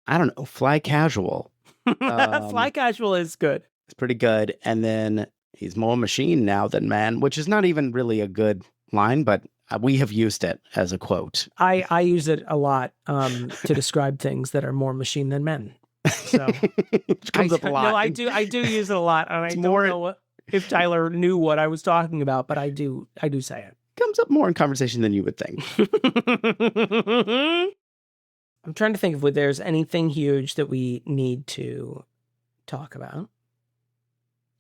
don't know, fly casual.
Fly casual is good.
It's pretty good. And then he's more machine now than man, which is not even really a good line, but we have used it as a quote.
I use it a lot to describe things that are more machine than men. So
it comes up a lot.
No, I do use it a lot. And I don't know if Tyler knew what I was talking about, but I do say it.
Comes up more in conversation than you would think.
I'm trying to think if there's anything huge that we need to talk about.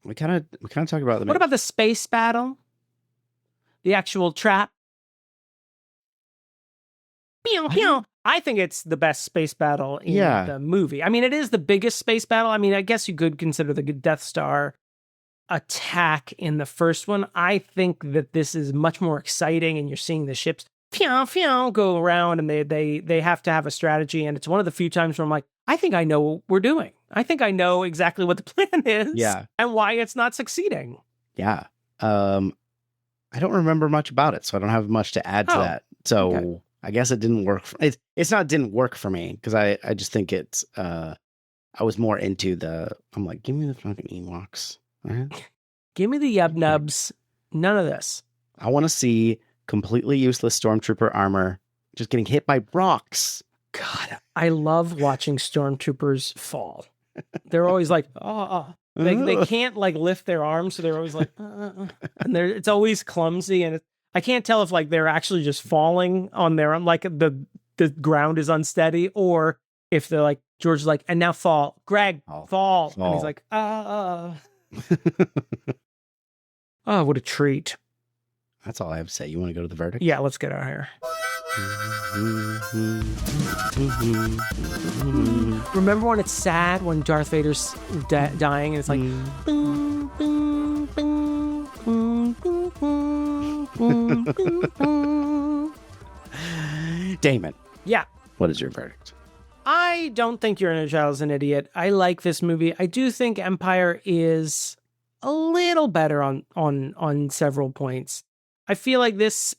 We kind of talk about
What about the space battle? The actual trap? Pew, pew. I think it's the best space battle in the movie. I mean, it is the biggest space battle. I mean, I guess you could consider the Death Star attack in the first one. I think that this is much more exciting, and you're seeing the ships go around, and they have to have a strategy. And it's one of the few times where I'm like, I think I know what we're doing. I think I know exactly what the plan is, and why it's not succeeding.
Yeah. I don't remember much about it, so I don't have much to add to that. So I guess it didn't work. It's not didn't work for me because I just think it's. I was more into I'm like, give me the fucking Ewoks.
Give me the yub nubs. None of this.
I want to see completely useless stormtrooper armor just getting hit by rocks.
God, I love watching stormtroopers fall. They're always like, they can't like lift their arms, so they're always like, and it's always clumsy, and I can't tell if like they're actually just falling on their own, like the ground is unsteady, or if they're like George's like, and now fall, Greg, fall. And he's like, oh, what a treat.
That's all I have to say. You want to go to the verdict?
Yeah, let's get out of here. Remember when it's sad when Darth Vader's dying and it's like boom, boom, boom, boom, boom, boom, boom, boom.
Damon.
Yeah.
What is your verdict?
I don't think Your Inner Child is an idiot. I like this movie. I do think Empire is a little better on several points. I feel like this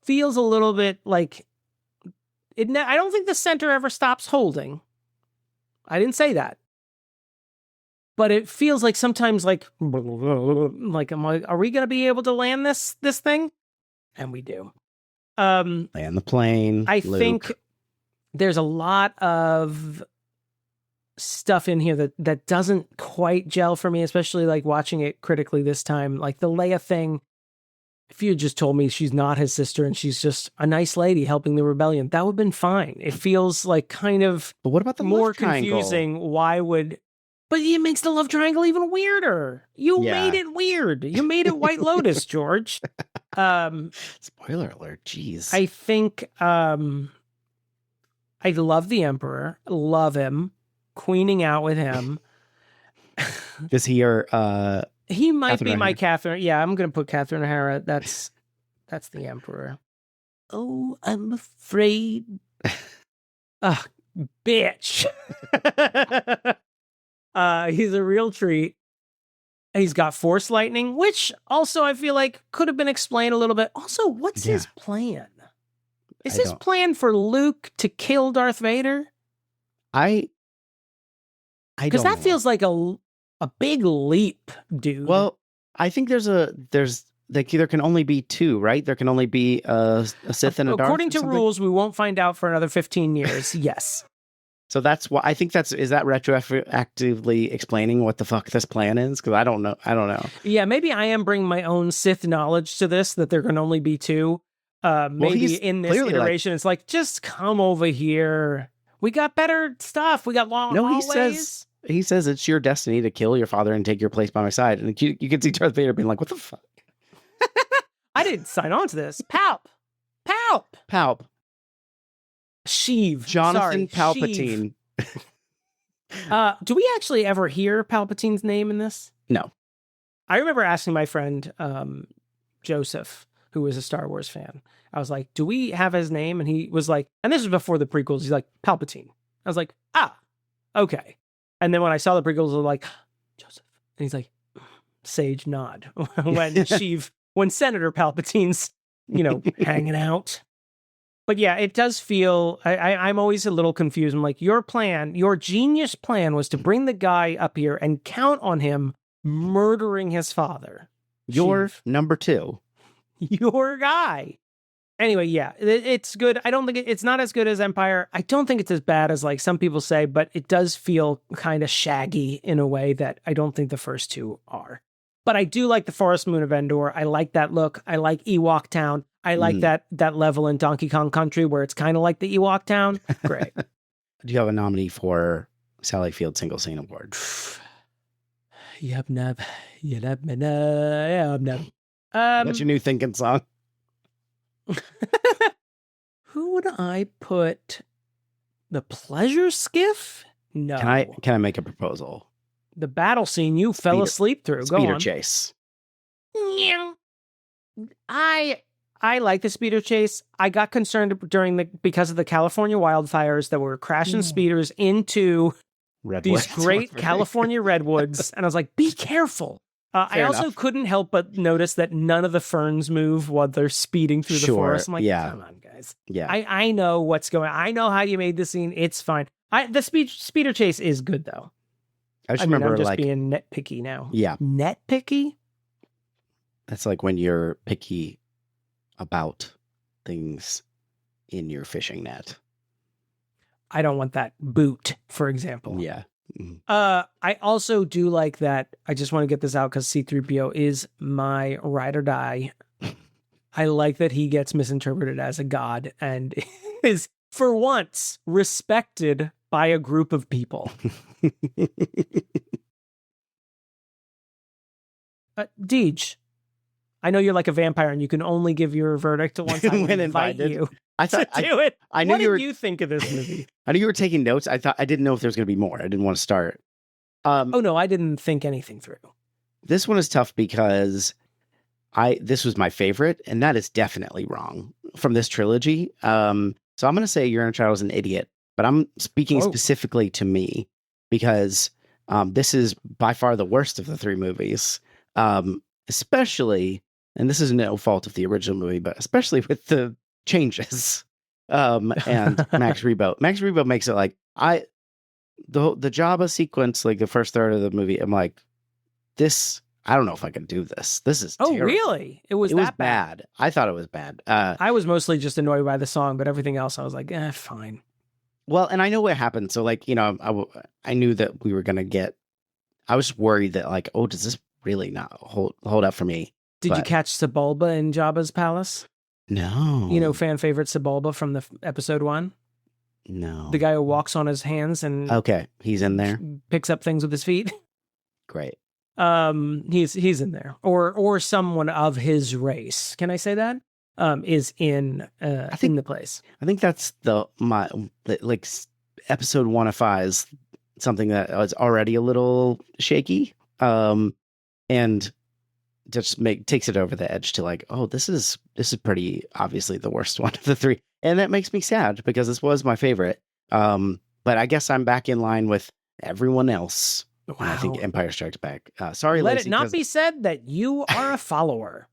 feels a little bit like it. I don't think the center ever stops holding. I didn't say that, but it feels like sometimes like I'm like, are we going to be able to land this thing? And we do.
Land the plane.
I
Luke.
think there's a lot of stuff in here that doesn't quite gel for me, especially like watching it critically this time. Like the Leia thing. If you had just told me she's not his sister and she's just a nice lady helping the rebellion, that would have been fine. It feels like kind of
but what about the
more
love triangle?
Confusing. Why would... But it makes the love triangle even weirder. You made it weird. You made it White Lotus, George.
Spoiler alert. Jeez.
I think I love the Emperor. Love him. Queening out with him.
Is he your...
He might
Catherine
be
O'Hara.
my Catherine. Yeah, I'm going to put Catherine O'Hara. That's the Emperor. Oh, I'm afraid. Bitch. He's a real treat. He's got Force lightning, which also I feel like could have been explained a little bit. Also, what's his plan? Is his plan for Luke to kill Darth Vader?
I
Because that feels like a big leap, dude.
Well, I think there's like there can only be two, right? There can only be a Sith and a Darth.
According to rules, we won't find out for another 15 years. Yes.
So that's why I think is that retroactively explaining what the fuck this plan is? Because I don't know.
Yeah, maybe I am bringing my own Sith knowledge to this, that there can only be two. Maybe in this iteration, it's like, just come over here. We got better stuff. We got long hallways.
He says it's your destiny to kill your father and take your place by my side. And you can see Darth Vader being like, what the fuck?
I didn't sign on to this. Palp. Sheev.
Jonathon Palpatine.
Do we actually ever hear Palpatine's name in this?
No.
I remember asking my friend Joseph, who was a Star Wars fan. I was like, do we have his name? And he was like, and this was before the prequels. He's like, Palpatine. I was like, okay. And then when I saw the prequels, I was like, Joseph. And he's like, sage nod. when Senator Palpatine's, hanging out. But yeah, it does feel, I'm always a little confused. I'm like, your genius plan was to bring the guy up here and count on him murdering his father.
Your number two.
Your guy. Anyway, yeah, it's good. I don't think it's not as good as Empire. I don't think it's as bad as like some people say, but it does feel kind of shaggy in a way that I don't think the first two are. But I do like the Forest Moon of Endor. I like that look. I like Ewok Town. I like that level in Donkey Kong Country where it's kind of like the Ewok Town. Great.
Do you have a nominee for Sally Field Single Scene Award?
That's
That's your new thinking song.
Who would I put? The pleasure skiff? No.
Can I make a proposal?
The battle scene you fell asleep through. Go
Speeder
on.
chase.
I like the speeder chase. I got concerned because of the California wildfires that were crashing speeders into these great California redwoods, and I was like, be careful. I also couldn't help but notice that none of the ferns move while they're speeding through the forest. I'm like, come on, guys.
Yeah.
I know what's going on. I know how you made the scene. It's fine. The speeder chase is good, though.
I just
I'm
remember
just
like
being nitpicky now.
Yeah.
Nitpicky?
That's like when you're picky about things in your fishing net.
I don't want that boot, for example.
Yeah.
I also do like that. I just want to get this out because C-3PO is my ride or die. I like that he gets misinterpreted as a god and is, for once, respected by a group of people. Deej, I know you're like a vampire and you can only give your verdict once I
When
invite
invited.
you
I thought
to do it.
I knew
what
you were.
did you think of this movie?
I knew you were taking notes. I didn't know if there was going to be more. I didn't want to start.
Oh no, I didn't think anything through.
This one is tough because this was my favorite, and that is definitely wrong from this trilogy. So I'm going to say Your Inner Child is an idiot, but I'm speaking specifically to me because this is by far the worst of the three movies, especially, and this is no fault of the original movie, but especially with the changes. And Max Rebo. Max Rebo makes it like the Jabba sequence, like the first third of the movie. I'm like, this. I don't know if I can do this. This is terrible.
Really? It was
bad. I thought it was bad.
I was mostly just annoyed by the song, but everything else I was like, fine.
Well, and I know what happened. So like, I knew that we were going to get, I was worried that like, oh, does this really not hold up for me?
Did you catch Sebulba in Jabba's palace?
No.
You know, fan favorite Sebulba from the episode 1?
No.
The guy who walks on his hands and
okay, he's in there.
Picks up things with his feet.
Great.
He's in there, or someone of his race. Can I say that? Is in in the place.
I think that's episode 1 of 5 is something that was already a little shaky. And just takes it over the edge to like, oh, this is pretty obviously the worst one of the three. And that makes me sad because this was my favorite. But I guess I'm back in line with everyone else.
Wow.
I think Empire Strikes Back. Sorry,
Let
Lacey,
it not be said that you are a follower.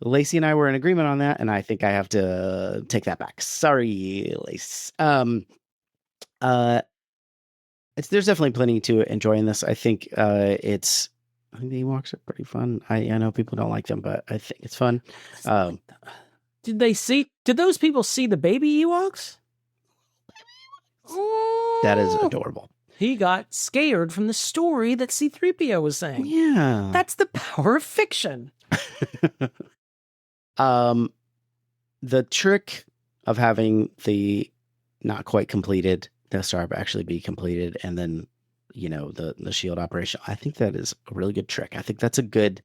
Lacey and I were in agreement on that, and I think I have to take that back. Sorry, Lace. There's definitely plenty to enjoy in this. I think the Ewoks are pretty fun. I know people don't like them, but I think it's fun.
Did those people see the baby Ewoks?
That is adorable.
He got scared from the story that C-3PO was saying.
Yeah.
That's the power of fiction.
The trick of having the not quite completed Death Star actually be completed and then, the shield operation, I think that is a really good trick. I think that's a good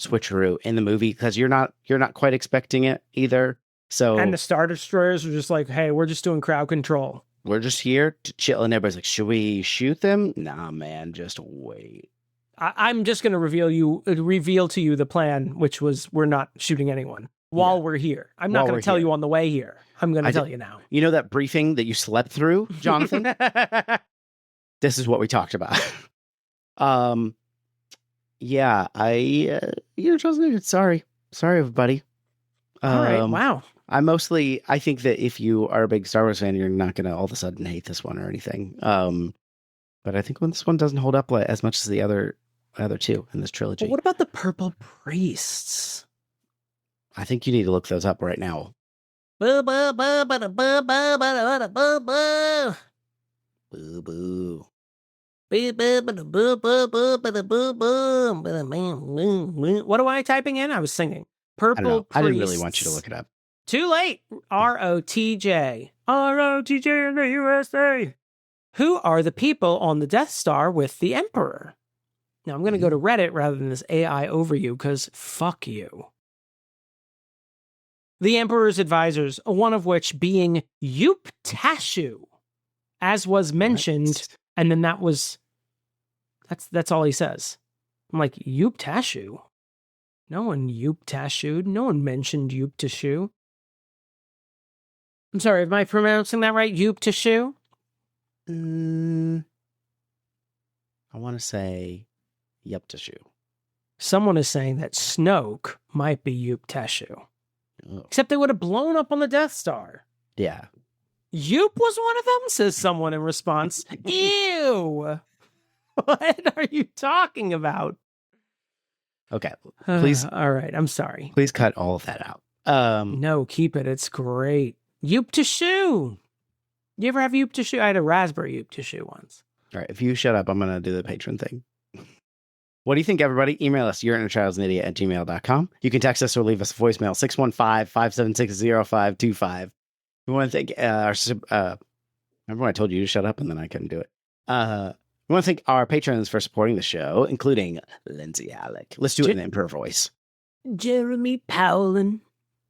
switcheroo in the movie because you're not quite expecting it either. So
and the Star Destroyers were just like, hey, we're just doing crowd control.
We're just here to chill. And everybody's like, should we shoot them? Nah, man, just wait.
I'm just going to reveal to you the plan, which was we're not shooting anyone while we're here. I'm not going to tell you on the way here. I'm going to tell you now.
You know that briefing that you slept through, Jonathan? This is what we talked about. Yeah, sorry, everybody.
All right, wow.
I think that if you are a big Star Wars fan, you're not going to all of a sudden hate this one or anything. But I think this one doesn't hold up as much as the other two in this trilogy.
But what about the purple priests?
I think you need to look those up right now.
Boo boo boo boo boo boo boo boo boo.
Boo boo.
What am I typing in? I was singing. Purple priests.
I didn't really want you to look it up.
Too late. ROTJ. ROTJ in the USA. Who are the people on the Death Star with the Emperor? Now, I'm going to go to Reddit rather than this AI overview because fuck you. The Emperor's advisors, one of which being Yoop Tashu, as was mentioned, and then that's all he says. I'm like, Yoop Tashu? No one Yoop Tashu'd. No one mentioned Yoop Tashu. I'm sorry, am I pronouncing that right? Yoop Tashu?
I want to say Yup Tashu.
Someone is saying that Snoke might be Yoop Tashu.
Oh.
Except they would have blown up on the Death Star.
Yeah.
Yoop was one of them, says someone in response. Ew. What are you talking about?
Okay, please.
All right, I'm sorry.
Please cut all of that out.
No, keep it. It's great. Yoop to shoe. You ever have yoop to shoe? I had a raspberry yoop to shoe once.
All right, if you shut up, I'm going to do the patron thing. What do you think, everybody? Email us, yourinnerchildsidiot@gmail.com. You can text us or leave us a voicemail, 615-576-0525. We want to thank remember when I told you to shut up and then I couldn't do it? We want to thank our patrons for supporting the show, including Lindsay, Halik. Let's do it in the Emperor voice.
Jeremy Powlen.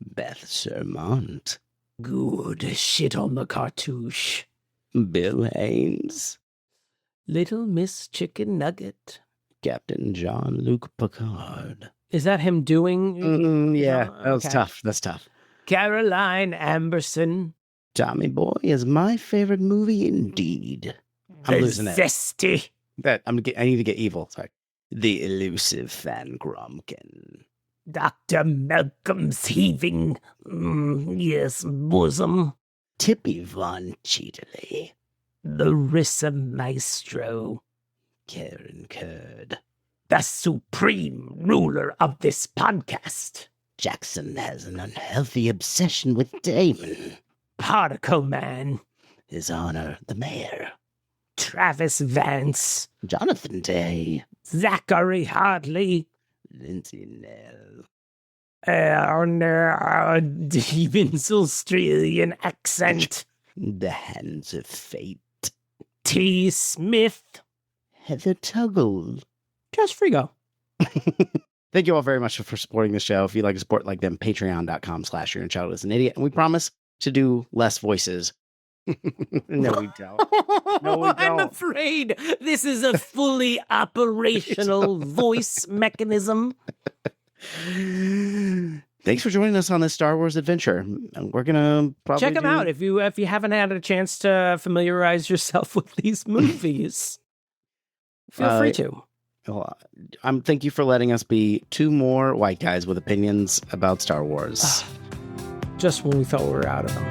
Beth Surmont.
Good shit on the cartouche.
Bill Haynes.
Little Miss Chicken Nugget.
Captain Jean-Luc Picard.
Is that him doing?
Yeah, that was tough. That's tough.
Caroline Amberson.
Tommy Boy is my favorite movie indeed. I'm losing it.
Zesty.
I need to get evil. Sorry. The Elusive fan Gromkin.
Dr. Malcolm's Heaving. Yes, Bosom.
Tippi von Cheaterly.
Larissa Maestro.
Karen Curd.
The supreme ruler of this podcast.
Jackson has an unhealthy obsession with Damon.
Particle Man.
His Honor, the Mayor.
Travis Vance.
Jonathon Day.
Zachary Hartley.
Lindsay Nell.
Demon's Australian accent.
The Hands of Fate.
T. Smith.
Heather Tuggle.
Just Frigo.
Thank you all very much for supporting the show. If you'd like to support like them, patreon.com/yourinnerchild is an idiot. And we promise to do less voices. No, we don't. No, we don't.
I'm afraid this is a fully operational voice mechanism.
Thanks for joining us on this Star Wars adventure. We're gonna probably
check them out if you haven't had a chance to familiarize yourself with these movies. Feel free to.
Well, thank you for letting us be two more white guys with opinions about Star Wars.
Just when we thought we were out of them.